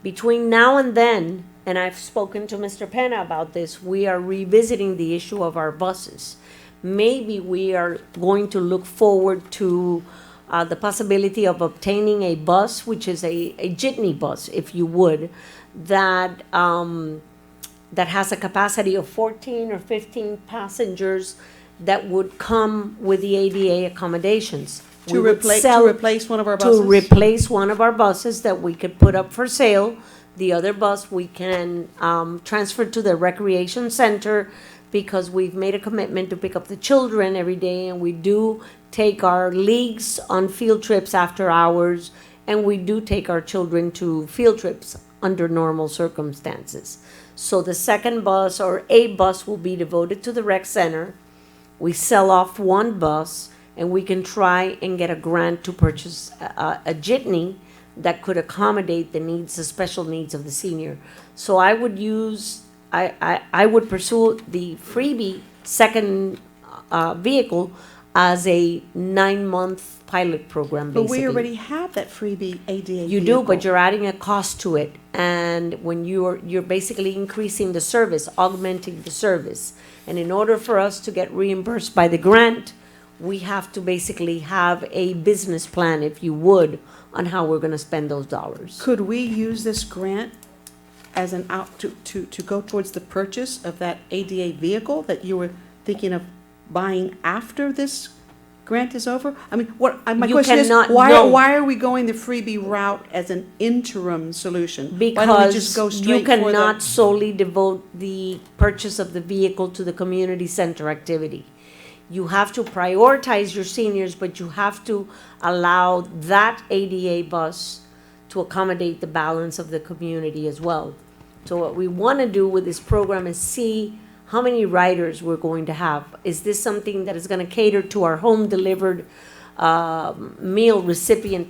Between now and then, and I've spoken to Mr. Penna about this, we are revisiting the issue of our buses. Maybe we are going to look forward to the possibility of obtaining a bus, which is a jitney bus, if you would, that, that has a capacity of 14 or 15 passengers that would come with the ADA accommodations. We To would replace, sell- to replace one of our buses? To replace one of our buses that we could put up for sale. The other bus we can transfer to the recreation center because we've made a commitment to pick up the children every day, and we do take our leagues on field trips after hours, and we do take our children to field trips under normal circumstances. So the second bus or a bus will be devoted to the rec center. We sell off one bus, and we can try and get a grant to purchase a jitney that could accommodate the needs, the special needs of the senior. So I would use, I would pursue the freebie second vehicle as a 9-month pilot program, But basically. we already have that freebie ADA You do, vehicle. but you're adding a cost to it, and when you're basically increasing the service, augmenting the service. And in order for us to get reimbursed by the grant, we have to basically have a business plan, if you would, on how we're gonna spend those dollars. Could we use this grant as an out, to go towards the purchase of that ADA vehicle that you were thinking of buying after this grant is over? I mean, my You question is, cannot- no. why are we going the freebie route as an interim solution? Why don't we just go Because you straight for the? cannot solely devote the purchase of the vehicle to the community center activity. You have to prioritize your seniors, but you have to allow that ADA bus to accommodate the balance of the community as well. So what we want to do with this program is see how many riders we're going to have. Is this something that is going to cater to our home delivered meal recipient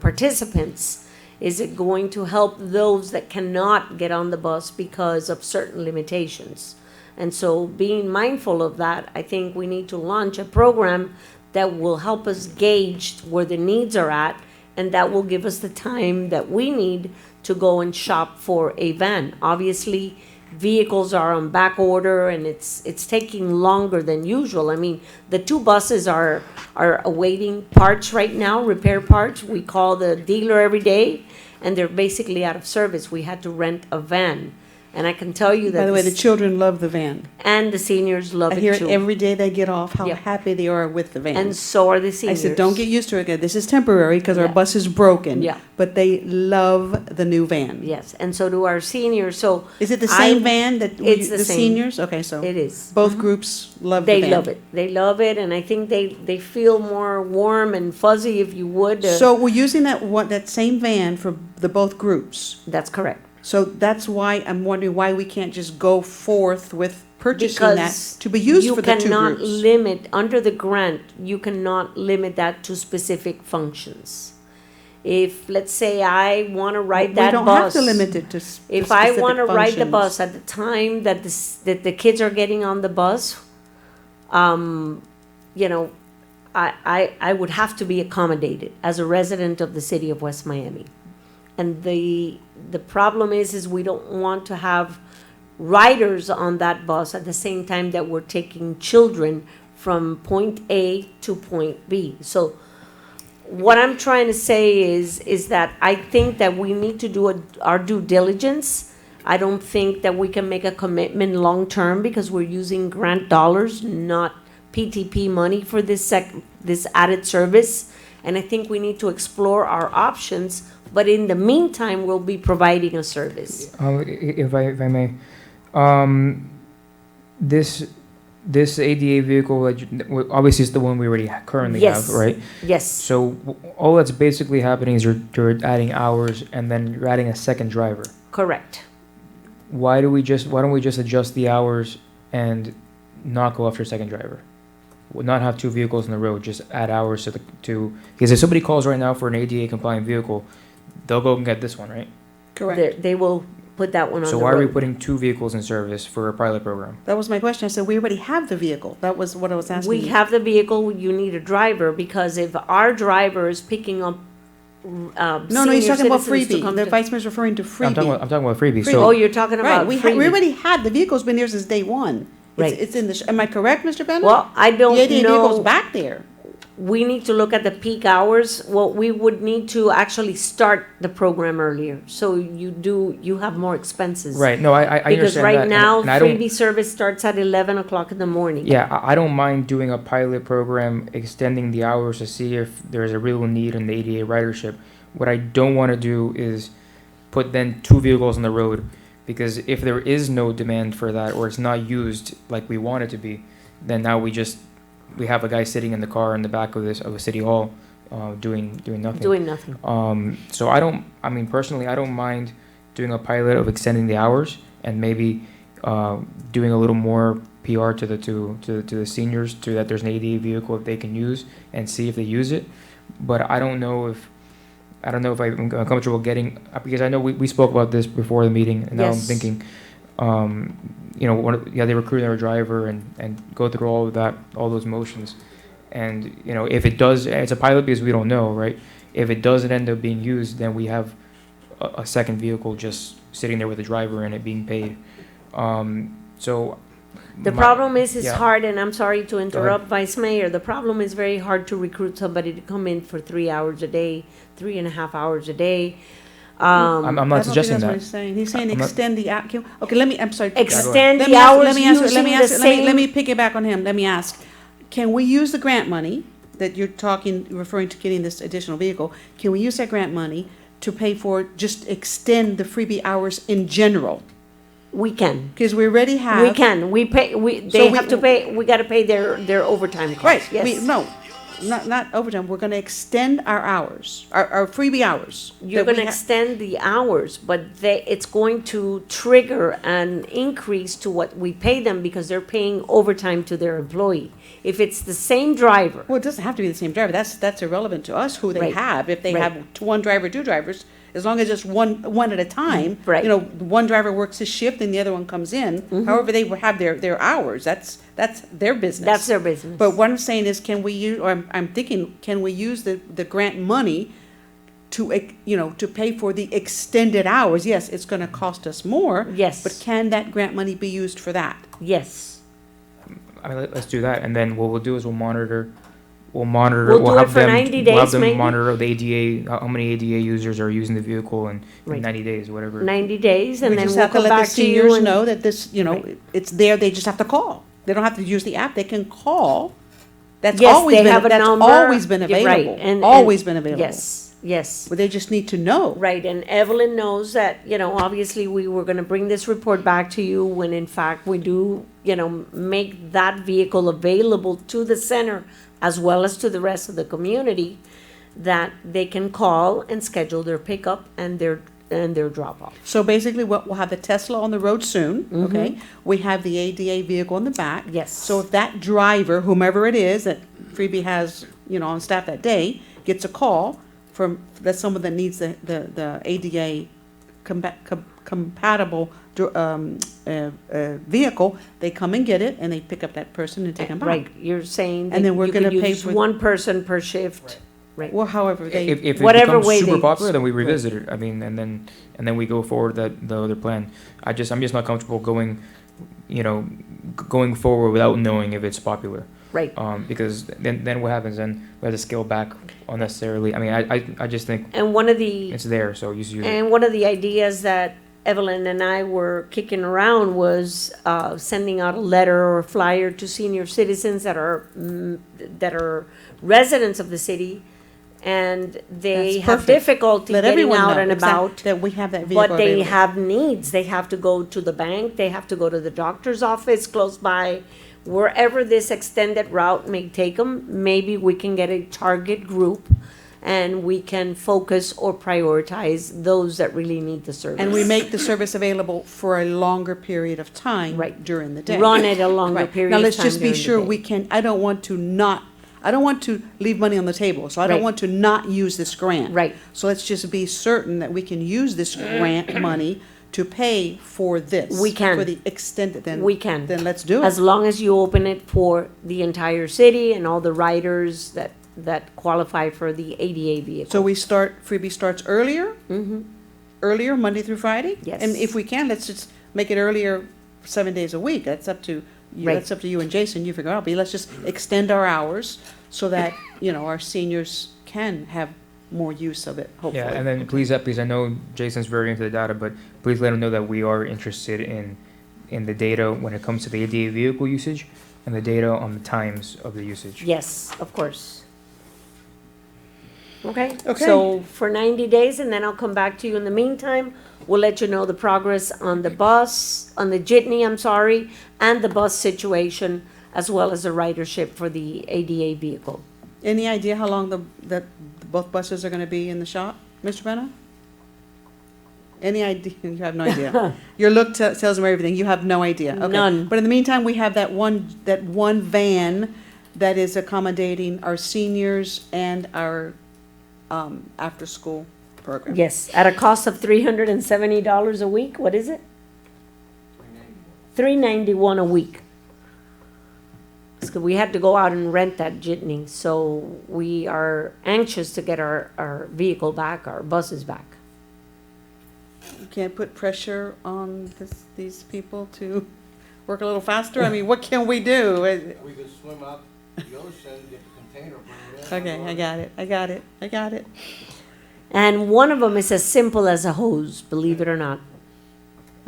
participants? Is it going to help those that cannot get on the bus because of certain limitations? And so being mindful of that, I think we need to launch a program that will help us gauge where the needs are at, and that will give us the time that we need to go and shop for a van. Obviously, vehicles are on back order, and it's taking longer than usual. I mean, the 2 buses are awaiting parts right now, repair parts. We call the dealer every day, and they're basically out of service. We had to rent a van. And I can tell you that. By the way, the children love the van. And the seniors love I it hear it too. every day they get off, how Yeah. happy they are with the van. And so are the I seniors. said, don't get used to it again. This is temporary because our Yeah. bus is broken. Yeah. But they love the new van. Yes, and so do our seniors, so. Is it the I- same van that It's the the same. seniors? Okay, so It is. both groups love the They van. love it. They love it, and I think they feel more warm and fuzzy, if you would. So we're using that same van for the both groups. That's correct. So that's why I'm wondering why we can't just go forth with purchasing that Because to be used for the two You cannot groups. limit, under the grant, you cannot limit that to specific functions. If, let's say, I want to ride that bus. We don't have to limit it to If I want to ride the functions. bus at the time that that the kids are getting on the bus, you know, I would have to be accommodated as a resident of the city of West Miami. And the problem is we don't want to have riders on that bus at the same time that we're taking children from point A to point B. So what I'm trying to say is that I think that we need to do our due diligence. I don't think that we can make a commitment long-term because we're using grant dollars, not PTP money for this added service. And I think we need to explore our options, but in the meantime, we'll be providing a service. If I may, this ADA vehicle, obviously is the one we already currently Yes. have, right? Yes, So all that's basically happening is you're adding hours and then you're adding a second driver. correct. Why don't we just adjust the hours and not go after a second driver? Not have 2 vehicles on the road, just add hours because if somebody calls right now for an ADA compliant vehicle, they'll go and get this one, right? Correct. They will put that one on the So road. why are we putting 2 vehicles in service for a pilot program? That was my question. I said, we already have the vehicle. That was what I was asking. We you. have the vehicle, you need a driver, because if our driver is picking up No, he's talking about senior citizens to freebie. come The to- vice mayor's referring to freebie. I'm talking about freebie. Freebie. Oh, So you're talking Right, about we freebie. already had, the vehicle's been there since day one. Right. It's in the, am I correct, Mr. Bennett? Well, I The don't ADA vehicle's know, back there. we need to look at the peak hours. Well, we would need to actually start the program earlier, so you have more expenses. Right, no, I Because understand that. right now, and I don't, freebie service starts at 11 o'clock in the morning. yeah, I don't mind doing a pilot program, extending the hours to see if there's a real need in the ADA ridership. What I don't want to do is put then 2 vehicles on the road, because if there is no demand for that, or it's not used like we want it to be, then now we have a guy sitting in the car in the back of a city hall, doing nothing. Doing nothing. So I mean, personally, I don't mind doing a pilot of extending the hours and maybe doing a little more PR to the seniors, to that there's an ADA vehicle that they can use and see if they use it. But I don't know if I'm comfortable getting, because I know we spoke about this before the meeting, and now I'm Yes. thinking, they recruit their driver and go through all of that, all those motions. And, if it does, it's a pilot because we don't know, right? If it doesn't end up being used, then we have a second vehicle just sitting there with a driver and it being paid. So. The problem is, it's yeah. hard, and I'm sorry to interrupt, Vice Mayor, the problem is very hard to recruit somebody to come in for 3 hours a day, 3.5 hours a day. I'm not I don't think suggesting that's what that. he's saying. He's saying I'm not- extend the out. Okay, I'm sorry. Extend Let the me ask- hours let me ask- using let me the ask- let me- same. Let me piggyback on him. Let me ask, can we use the grant money that you're referring to getting this additional vehicle? Can we use that grant money to pay for, just extend the freebie hours in general? We can. Because we already have. We can. We pay, they we- have to pay, we gotta pay their overtime costs. Right, Yes. no, not overtime, we're gonna extend our hours, our freebie hours. You're that we gonna ha- extend the hours, but it's going to trigger an increase to what we pay them because they're paying overtime to their employee. If it's the same driver, Well, it doesn't have to be the same driver, that's irrelevant to us who they Right. have. If they Right. have one driver, 2 drivers, as long as it's one at a time. Right. One driver works his shift and the other one comes in, however they will have their hours, that's their business. that's their business. But what I'm saying is, can we use, or I'm thinking, can we use the grant money to pay for the extended hours? Yes, it's gonna cost us more. Yes. But can that grant money be used for that? Yes. I mean, let's do that, and then what we'll do is we'll monitor. We'll do it have for them. 90 We'll have days, them maybe. monitor the ADA, how many ADA users are using the vehicle in Right. 90 days, whatever. 90 days, and We then just we'll have to come let the back to you seniors and. know that this, Right. it's there, they just have to call. They don't have to use the app, they can call. That's Yes, always they been, have a that's number. always been You're right, available, and- always been available. Yes. But they just need to know. Right, and Evelyn knows that, obviously we were gonna bring this report back to you when in fact we do, make that vehicle available to the center as well as to the rest of the community, that they can call and schedule their pickup and their drop off. So basically, we'll have the Tesla on the road soon, okay? We have the ADA vehicle in the back. Yes. So if that driver, whomever it is that Freebie has, on staff that day, gets a call that's someone that needs the ADA compatible vehicle, they come and get it, and they pick up that person and take them back. Right, you're saying that And then we're you could gonna pay use for- one person per shift. Right. Well, however they. If it Whatever becomes way super they- popular, then we revisit it. I mean, and then we go forward the other plan. I'm just not comfortable going forward without knowing if it's popular. Right. Because then what happens? Then we have to scale back unnecessarily. I mean, I just think And one of the. it's there, so use it. And one of the ideas that Evelyn and I were kicking around was sending out a letter or a flyer to senior citizens that are residents of the city, and they That's have perfect. difficulty Let getting everyone out know and about. that we have that vehicle But they available. have needs. They have to go to the bank, they have to go to the doctor's office close by. Wherever this extended route may take them, maybe we can get a target group and we can focus or prioritize those that really need the service. And we make the service available for a longer period of time. Right. During the day. Run it a longer Right. period Now, of let's time just be during the sure day. I don't want to leave money on the table, so I don't Right. want to not use this grant. Right. So let's just be certain that we can use this grant money to pay for this. We can. For the extended, then. We can. Then let's do As it. long as you open it for the entire city and all the riders that qualify for the ADA vehicle. So freebie starts earlier? Earlier, Monday through Friday? Yes. And if we can, let's just make it earlier 7 days a week. That's up to you, Right. that's up to you and Jason, you figure out, but let's just extend our hours so that, our seniors can have more use of it, hopefully. Yeah, and then please, I know Jason's very into the data, but please let him know that we are interested in the data when it comes to the ADA vehicle usage and the data on the times of the usage. Yes, of course. Okay? Okay. So for 90 days, and then I'll come back to you in the meantime. We'll let you know the progress on the bus, on the jitney, and the bus situation, as well as the ridership for the ADA vehicle. Any idea how long that both buses are gonna be in the shop, Mr. Brenna? Any idea? You have no idea. Your look tells me everything. You have no idea. Okay. None. But in the meantime, we have that one van that is accommodating our seniors and our after-school program. Yes, at a cost of $370 a week. What is it? $391 a week. So we had to go out and rent that jitney, so we are anxious to get our vehicle back, our buses back. You can't put pressure on these people to work a little faster? I mean, what can we do? We could swim out the ocean, get the container, bring it in. Okay, I got it. And one of them is as simple as a hose, believe it or not.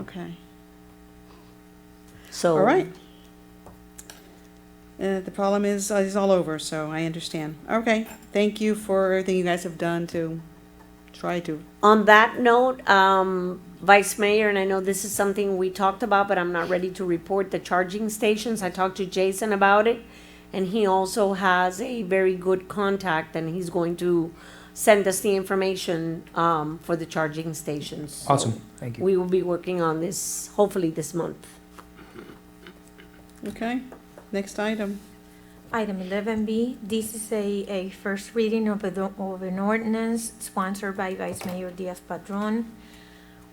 Okay, So. all right. The problem is all over, so I understand. Okay, thank you for everything you guys have done to try to. On that note, Vice Mayor, and I know this is something we talked about, but I'm not ready to report the charging stations. I talked to Jason about it, and he also has a very good contact, and he's going to send us the information for the charging stations. So Awesome, thank you. we will be working on this hopefully this month. Okay, next item. Item 11B, this is a first reading of an ordinance sponsored by Vice Mayor Diaz-Padrón.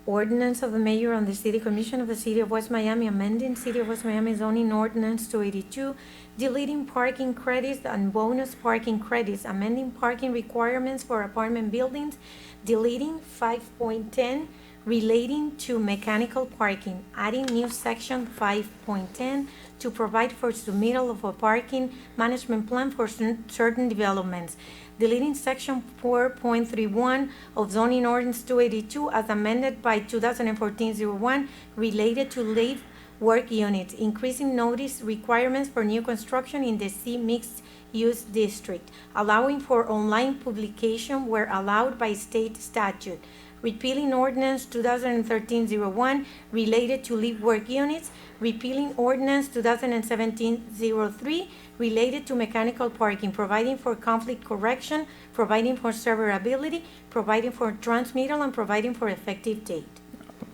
Ordinance of the Mayor and the City Commission of the City of West Miami amending City of West Miami zoning ordinance 282, deleting parking credits and bonus parking credits, amending parking requirements for apartment buildings, deleting 5.10 relating to mechanical parking, adding new section 5.10 to provide for submittal of a parking management plan for certain developments, deleting section 4.31 of zoning ordinance 282 as amended by 2014-01 related to late work units, increasing notice requirements for new construction in the C mixed use district, allowing for online publication where allowed by state statute, repealing ordinance 2013-01 related to live work units, repealing ordinance 2017-03 related to mechanical parking, providing for conflict correction, providing for severability, providing for transmittal, and providing for effective date.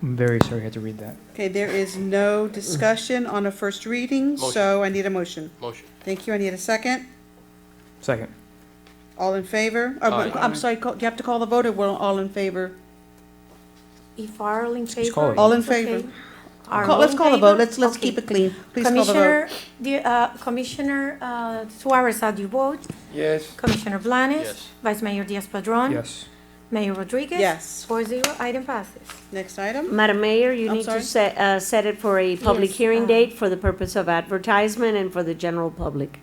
I'm very sorry I had to read that. Okay, there is no discussion on a first reading, so I need a motion. Motion. Thank you, I need a second. Second. All in favor? Aye. I'm sorry, do you have to call the vote, or we're all in favor? If all in favor. call it. All in it's okay. favor. Are Let's all in call the vote, favor? let's Okay. keep it clean. Please call the vote. Commissioner Suarez, how do you vote? Yes. Commissioner Blanis? Yes. Vice Mayor Diaz-Padrón? Yes. Mayor Rodriguez? Yes. 4-0, item passes. Next item? Madam Mayor, you I'm need to sorry? set it for a public Yes, hearing date for the purpose of advertisement and for the general public.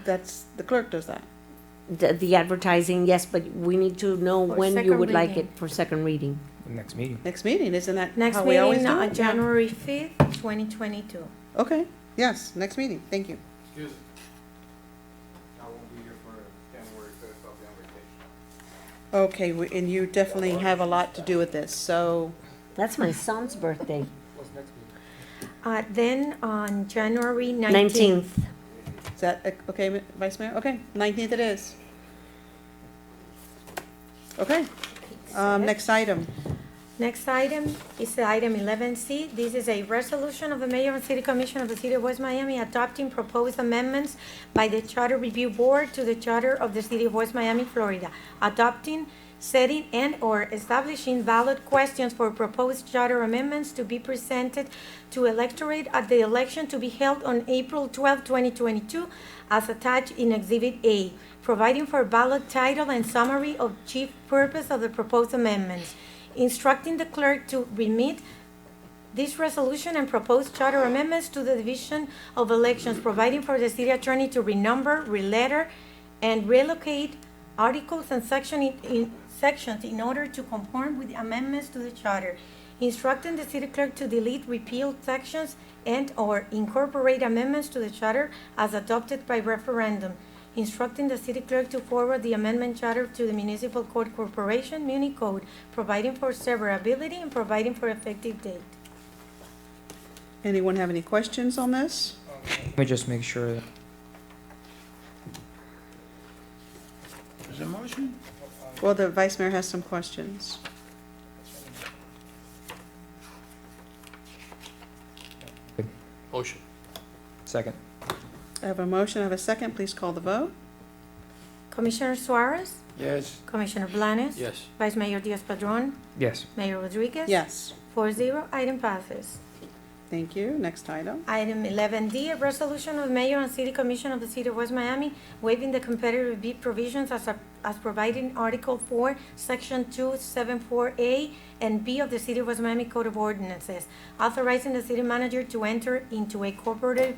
That's, the clerk does that. The advertising, yes, but we need to know For when you second would like reading. it for second reading. Next meeting. Next meeting, isn't that Next how we always meeting, do it? Yeah. January 5th, 2022. Okay, yes, next meeting, thank you. Excuse me. I won't be here for January 5th, I'll be on vacation. Okay, and you definitely have a lot to do with this, so, That's my son's birthday. Then on January 19th. 19th. is that, okay, Vice Mayor? Okay, 19th it is. Okay, next item. Next item is item 11C. This is a resolution of the Mayor and City Commission of the City of West Miami adopting proposed amendments by the Charter Review Board to the Charter of the City of West Miami, Florida, adopting, setting, and/or establishing ballot questions for proposed charter amendments to be presented to electorate at the election to be held on April 12, 2022, as attached in Exhibit A, providing for ballot title and summary of chief purpose of the proposed amendments, instructing the clerk to remit this resolution and proposed charter amendments to the Division of Elections, providing for the city attorney to renumber, reletter, and relocate articles and sections in order to conform with the amendments to the charter, instructing the city clerk to delete repealed sections and/or incorporate amendments to the charter as adopted by referendum, instructing the city clerk to forward the amendment charter to the Municipal Court Corporation, Muni Code, providing for severability and providing for effective date. Anyone have any questions on this? Let me just make sure that Is there a motion? Well, the vice mayor has some questions. Motion. second. I have a motion, I have a second, please call the vote. Commissioner Suarez? Yes. Commissioner Blanis? Yes. Vice Mayor Diaz-Padrón? Yes. Mayor Rodriguez? Yes, 4-0, item passes. thank you. Next item. Item 11D, a resolution of the mayor and city commission of the city of West Miami waiving the competitive bid provisions as provided in Article 4, Section 274A and B of the City of West Miami Code of Ordinances, authorizing the city manager to enter into a cooperative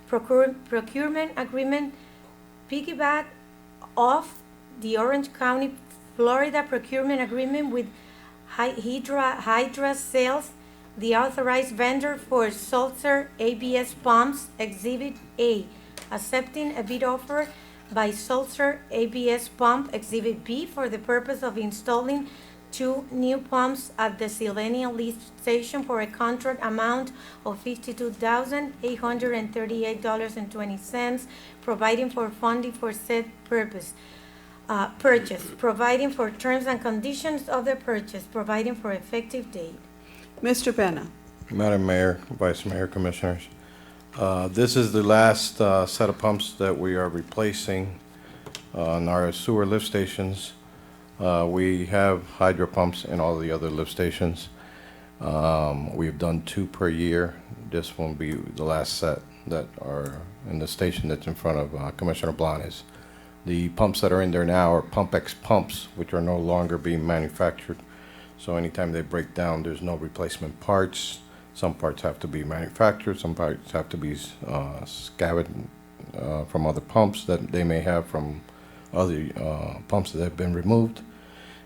procurement agreement piggyback off the Orange County, Florida procurement agreement with Hydra Sales, the authorized vendor for Sulzer ABS pumps, Exhibit A, accepting a bid offer by Sulzer ABS Pump, Exhibit B, for the purpose of installing 2 new pumps at the Sylvania Lift Station for a contract amount of $52,838.20, providing for funding for said purpose. Purchase, providing for terms and conditions of the purchase, providing for effective date. Mr. Penna. Madam Mayor, Vice Mayor, Commissioners, this is the last set of pumps that we are replacing on our sewer lift stations. We have hydro pumps in all the other lift stations. We've done 2 per year. This won't be the last set that are in the station that's in front of Commissioner Blanis. The pumps that are in there now are Pump X pumps, which are no longer being manufactured. So anytime they break down, there's no replacement parts. Some parts have to be manufactured, some parts have to be scavenged from other pumps that they may have from other pumps that have been removed.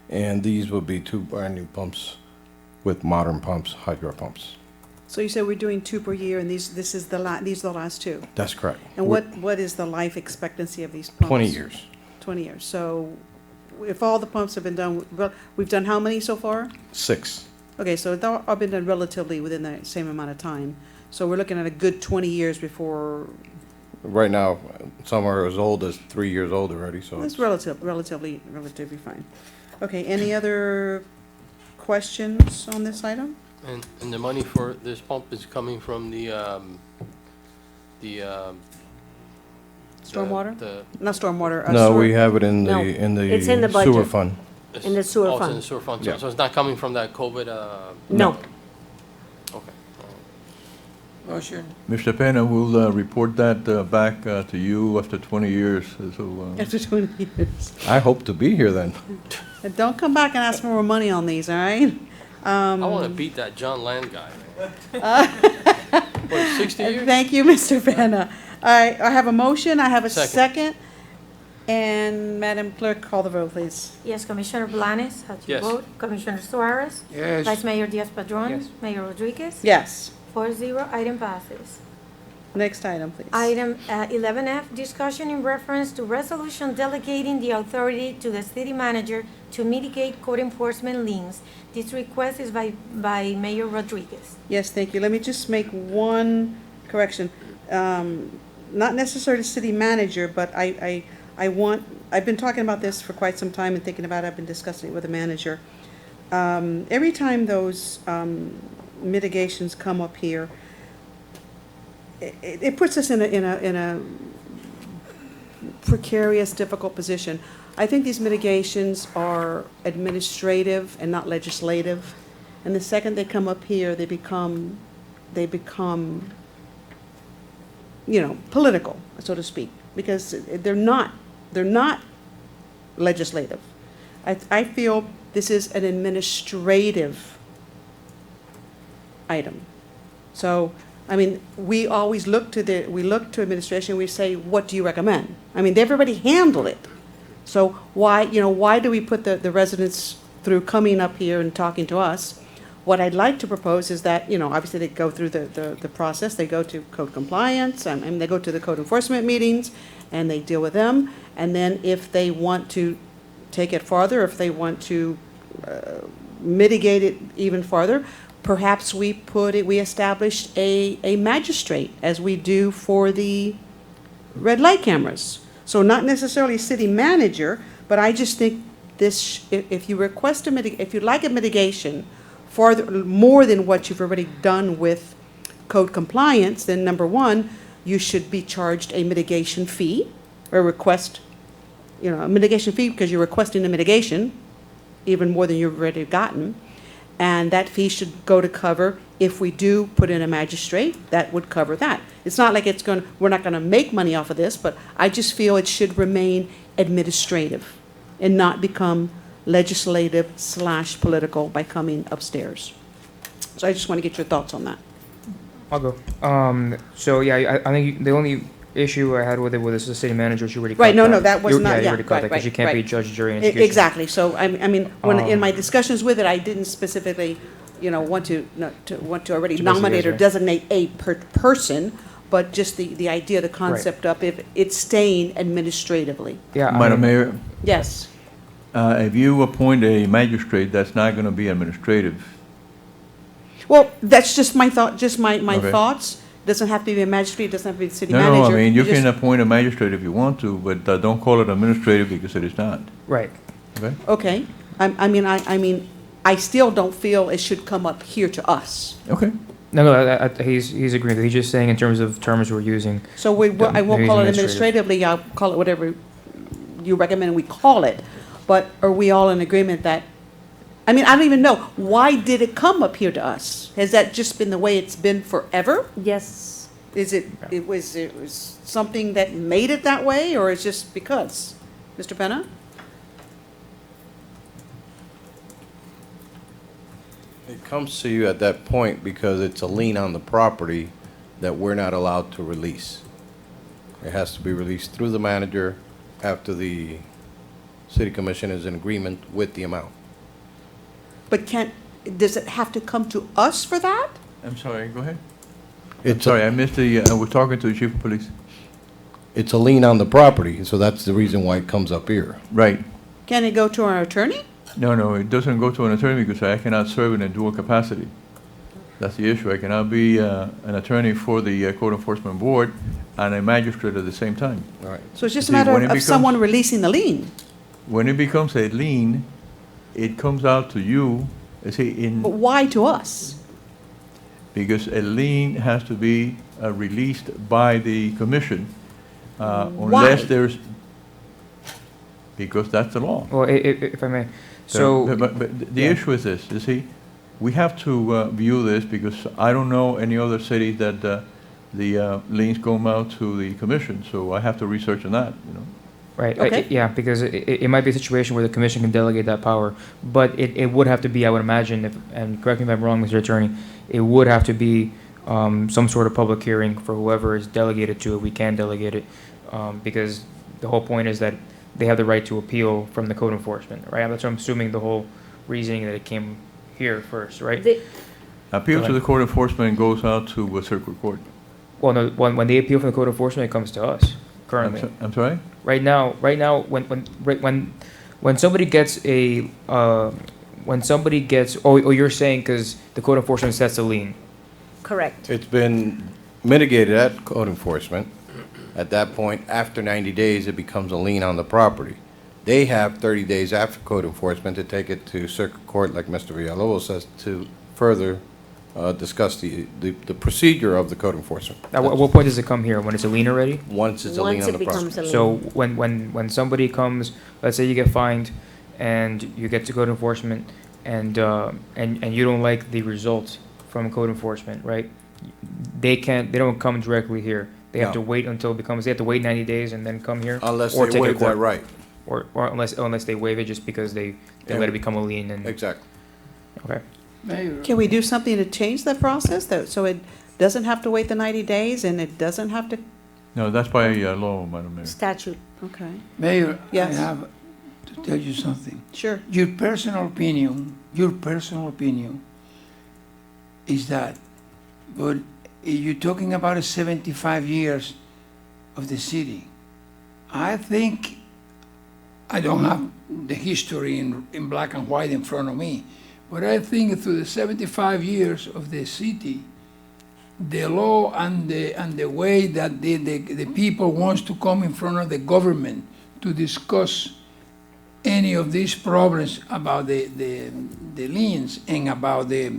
And these will be 2 brand new pumps with modern pumps, hydro pumps. So you said we're doing 2 per year, and these are the last 2? That's correct. And what is the life expectancy of these pumps? 20 years. 20 years. So if all the pumps have been done, well, we've done how many so far? 6. Okay, so they've all been done relatively within the same amount of time. So we're looking at a good 20 years before. Right now, some are as old as 3 years old already, so That's relatively fine. Okay, any other questions on this item? And the money for this pump is coming from the Stormwater? the- Not stormwater. no, sewer. we have it in No, it's in the the sewer budget. fund. In the sewer Oh, it's in fund. the sewer fund, Yeah. so it's not coming from that COVID, No. okay. Motion. Mr. Penna, we'll report that back to you after 20 years, so. After 20 years. I hope to be here then. And don't come back and ask for more money on these, all right? I want to beat that John Land guy. What, 60 years? Thank you, Mr. Penna. All right, I have a motion, I have a Second. second. And Madam Clerk, call the vote, please. Yes, Commissioner Blanis, how do you Yes. vote? Commissioner Suarez? Yes. Vice Mayor Diaz-Padrón? Yes. Mayor Rodriguez? Yes. 4-0, item passes. Next item, please. Item 11F, discussion in reference to resolution delegating the authority to the city manager to mitigate code enforcement liens. This request is by Mayor Rodriguez. Yes, thank you. Let me just make one correction. Not necessarily city manager, but I've been talking about this for quite some time and thinking about it. I've been discussing it with the manager. Every time those mitigations come up here, it puts us in a precarious, difficult position. I think these mitigations are administrative and not legislative. And the second they come up here, they become, political, so to speak, because they're not legislative. I feel this is an administrative item. So I mean, we always look to administration, we say, what do you recommend? I mean, they've already handled it. So why do we put the residents through coming up here and talking to us? What I'd like to propose is that, obviously they go through the process, they go to code compliance, and they go to the code enforcement meetings, and they deal with them. And then if they want to take it farther, if they want to mitigate it even farther, perhaps we establish a magistrate, as we do for the red light cameras. So not necessarily city manager, but I just think if you request if you'd like a mitigation farther, more than what you've already done with code compliance, then number one, you should be charged a mitigation fee, or request, a mitigation fee, because you're requesting a mitigation, even more than you've already gotten. And that fee should go to cover, if we do put in a magistrate, that would cover that. It's not like we're not gonna make money off of this, but I just feel it should remain administrative and not become legislative/political by coming upstairs. So I just want to get your thoughts on that. I'll go. So yeah, I think the only issue I had with it was the city manager. She already Right, caught no, that was not, you yeah, already caught that, because right, you can't be right. judge, jury, and executioner. Exactly, so I mean, when, in my discussions with it, I didn't specifically, want to already To nominate or investigate, designate a person, but just the idea, the concept of if it's staying administratively. Yeah, Madam Mayor, Yes, if you appoint a magistrate, that's not going to be administrative. well, that's just my thought, just my Okay. thoughts. Doesn't have to be a magistrate, doesn't have to be the city No, manager. no, I mean, you just- can appoint a magistrate if you want to, but don't call it administrative because it is not, right. okay? Okay, I mean, I still don't feel it should come up here to us. Okay. No, he's agreeing. He's just saying in terms of terms we're using. So I won't Maybe call it administrative. administratively, I'll call it whatever you recommend we call it. But are we all in agreement that, I mean, I don't even know, why did it come up here to us? Has that just been the way it's been forever? Yes. It was something that made it that way, or it's just because? Mr. Penna? It comes to you at that point because it's a lien on the property that we're not allowed to release. It has to be released through the manager after the city commission is in agreement with the amount. But does it have to come to us for that? I'm sorry, go ahead. It's Sorry, I missed I was talking to the chief of police. It's a lien on the property, so that's the reason why it comes up here. Right. Can it go to our attorney? No, it doesn't go to an attorney because I cannot serve in a dual capacity. That's the issue. I cannot be an attorney for the code enforcement board and a magistrate at the same time. All right. So it's just a See, matter when it of becomes- someone releasing the lien. When it becomes a lien, it comes out to you, But why to us? because a lien has to be released by the commission unless there's, because that's the law. Well, if I may, so But the yeah. issue is this, you see, we have to view this because I don't know any other city that the liens go out to the commission, so I have to research on that, you know. right, Okay. yeah, because it might be a situation where the commission can delegate that power, but it would have to be, I would imagine, and correct me if I'm wrong, Mr. Attorney, it would have to be some sort of public hearing for whoever is delegated to it. We can delegate it, because the whole point is that they have the right to appeal from the code enforcement, right? That's what I'm assuming the whole reasoning that it came here first, right? Appeal to the court enforcement goes out to a circuit court. Well, no, when they appeal from the code enforcement, it comes to us currently. I'm sorry? Right now, when somebody gets you're saying because the code enforcement sets a lien. Correct. It's been mitigated at code enforcement. At that point, after 90 days, it becomes a lien on the property. They have 30 days after code enforcement to take it to circuit court, like Mr. Villalobos says, to further discuss the procedure of the code enforcement. At what point does it come here? When it's a lien already? Once it's a lien Once on it the property. becomes a lien. So when somebody comes, let's say you get fined, and you get to code enforcement, and you don't like the result from code enforcement, right? They don't come directly here. They have No. to wait until it becomes. They have to wait 90 days and then come here. Unless or they take it to waive that court. right. Or unless they waive it just because they Yeah. let it become a lien and Exactly. okay. Mayor, Can we do something to change that process, so doesn't have to wait the 90 days, and it doesn't have to, No, that's by law, Madam Mayor. Statute. okay, Mayor, I Yes. have to tell you something. sure. Your personal opinion is that, but you're talking about 75 years of the city. I think, I don't have the history in black and white in front of me, but I think through the 75 years of the city, the law and the way that the people wants to come in front of the government to discuss any of these problems about the liens and about the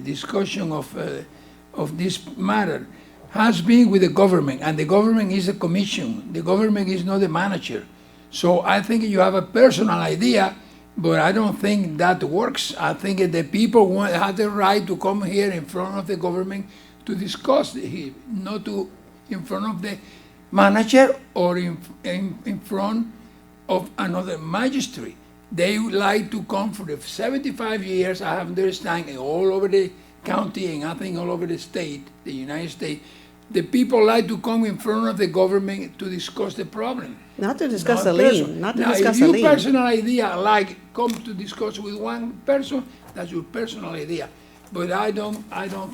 discussion of this matter has been with the government, and the government is a commission. The government is not the manager. So I think you have a personal idea, but I don't think that works. I think the people have the right to come here in front of the government to discuss not to in front of the manager or in front of another magistrate. They would like to come for the 75 years, I have understand, all over the county and I think all over the state, the United States, the people like to come in front of the government to discuss the problem. Not to discuss Not a lien, person. not to Now, discuss if a your lien. personal idea like come to discuss with one person, that's your personal idea. But I don't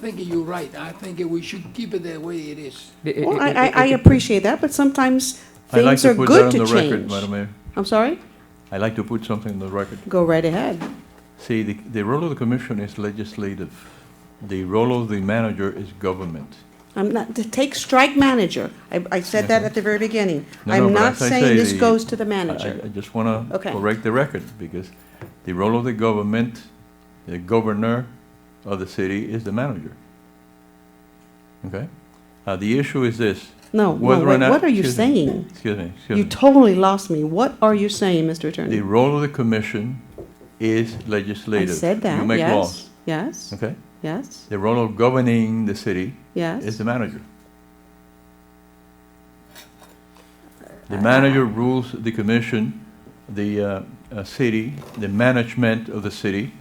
think you're right. I think we should keep it the way it is. Well, I appreciate that, but sometimes I'd like things to are put good that to on the record, change. Madam Mayor. I'm sorry? I'd like to put something on the record. Go right ahead. See, the role of the commission is legislative. The role of the manager is government. I'm not, to take strike manager. I said that at the very beginning. No, I'm but not as I saying say, this goes to the manager. I just want to Okay. correct the record, because the role of the government, the governor of the city is the manager. Okay? The issue is this. No, whether or wait, not- what are you excuse me, saying? Excuse me, excuse You me. totally lost me. What are you saying, Mr. Attorney? The role of the commission is I legislative. said that, You make yes, laws, yes, okay? yes, The role of governing the city is yes. the manager. The manager rules the commission, the city, the management of the city,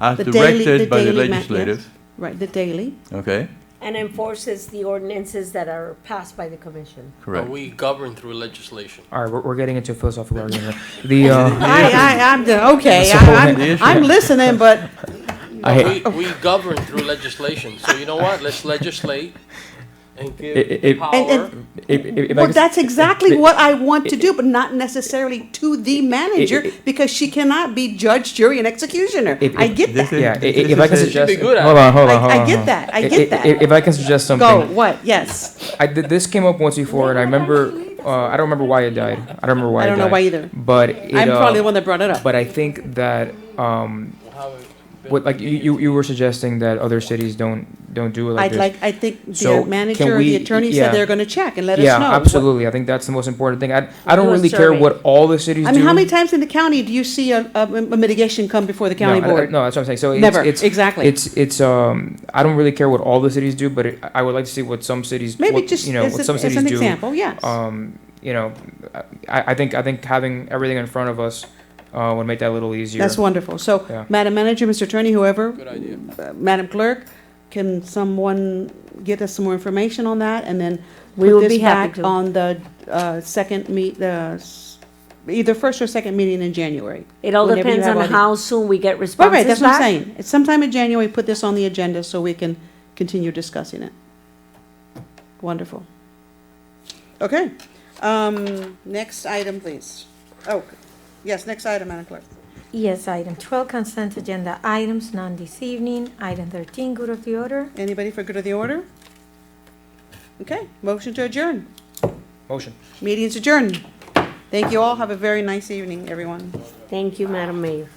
as The daily- directed by the daily legislative, Right, the daily. okay? And enforces the ordinances that are passed by the commission. Correct. We govern through legislation. All right, we're getting into a philosophical argument. The Okay, So, I'm listening, but We govern through legislation. So you know what? Let's legislate and give If- power. if I well, could- that's exactly what I want to do, but not necessarily to the manager, because she cannot be judge, jury, and executioner. I get This that. is- Yeah, this if I is can a- suggest, She'd be good at hold on, it. hold on, I- hold I on, get hold that. on. I get that. If I can suggest something. Go, what, yes. This came up once before, and I remember, I don't remember why it died. I don't remember why I it don't died. know why either. But it, I'm probably the one that brought it up. But I think that, How it- what, like, you were suggesting that other cities don't do it like this. I think the So, manager can or the we- attorney yeah. said they're gonna check and let us know. Yeah, absolutely. I think that's the most important thing. I don't Do a really care survey. what all the cities do. I mean, how many times in the county do you see a mitigation come before the county no, board? No, that's what I'm saying. So Never, it's exactly. It's I don't really care what all the cities do, but I would like to see what some cities Maybe what, just what as some cities an do. example, yes. I think having everything in front of us would make that a little easier. That's wonderful. So, Yeah. Madam Manager, Mr. Attorney, whoever, Good idea. Madam Clerk, can someone get us some more information on that? And then We put will this be happy back to. on the either first or second meeting in January. It all Whenever you depends have on all the- how soon we get Right, responses right, that's what I'm back. saying. It's sometime in January, put this on the agenda so we can continue discussing it. Wonderful. Okay, next item, please. Oh, yes, next item, Madam Clerk. Yes, item 12, consent agenda items, none this evening. Item 13, good of the order. Anybody for good of the order? Okay, motion to adjourn. Motion. Meeting is adjourned. Thank you all. Have a very nice evening, everyone. Thank you, Madam Mayor.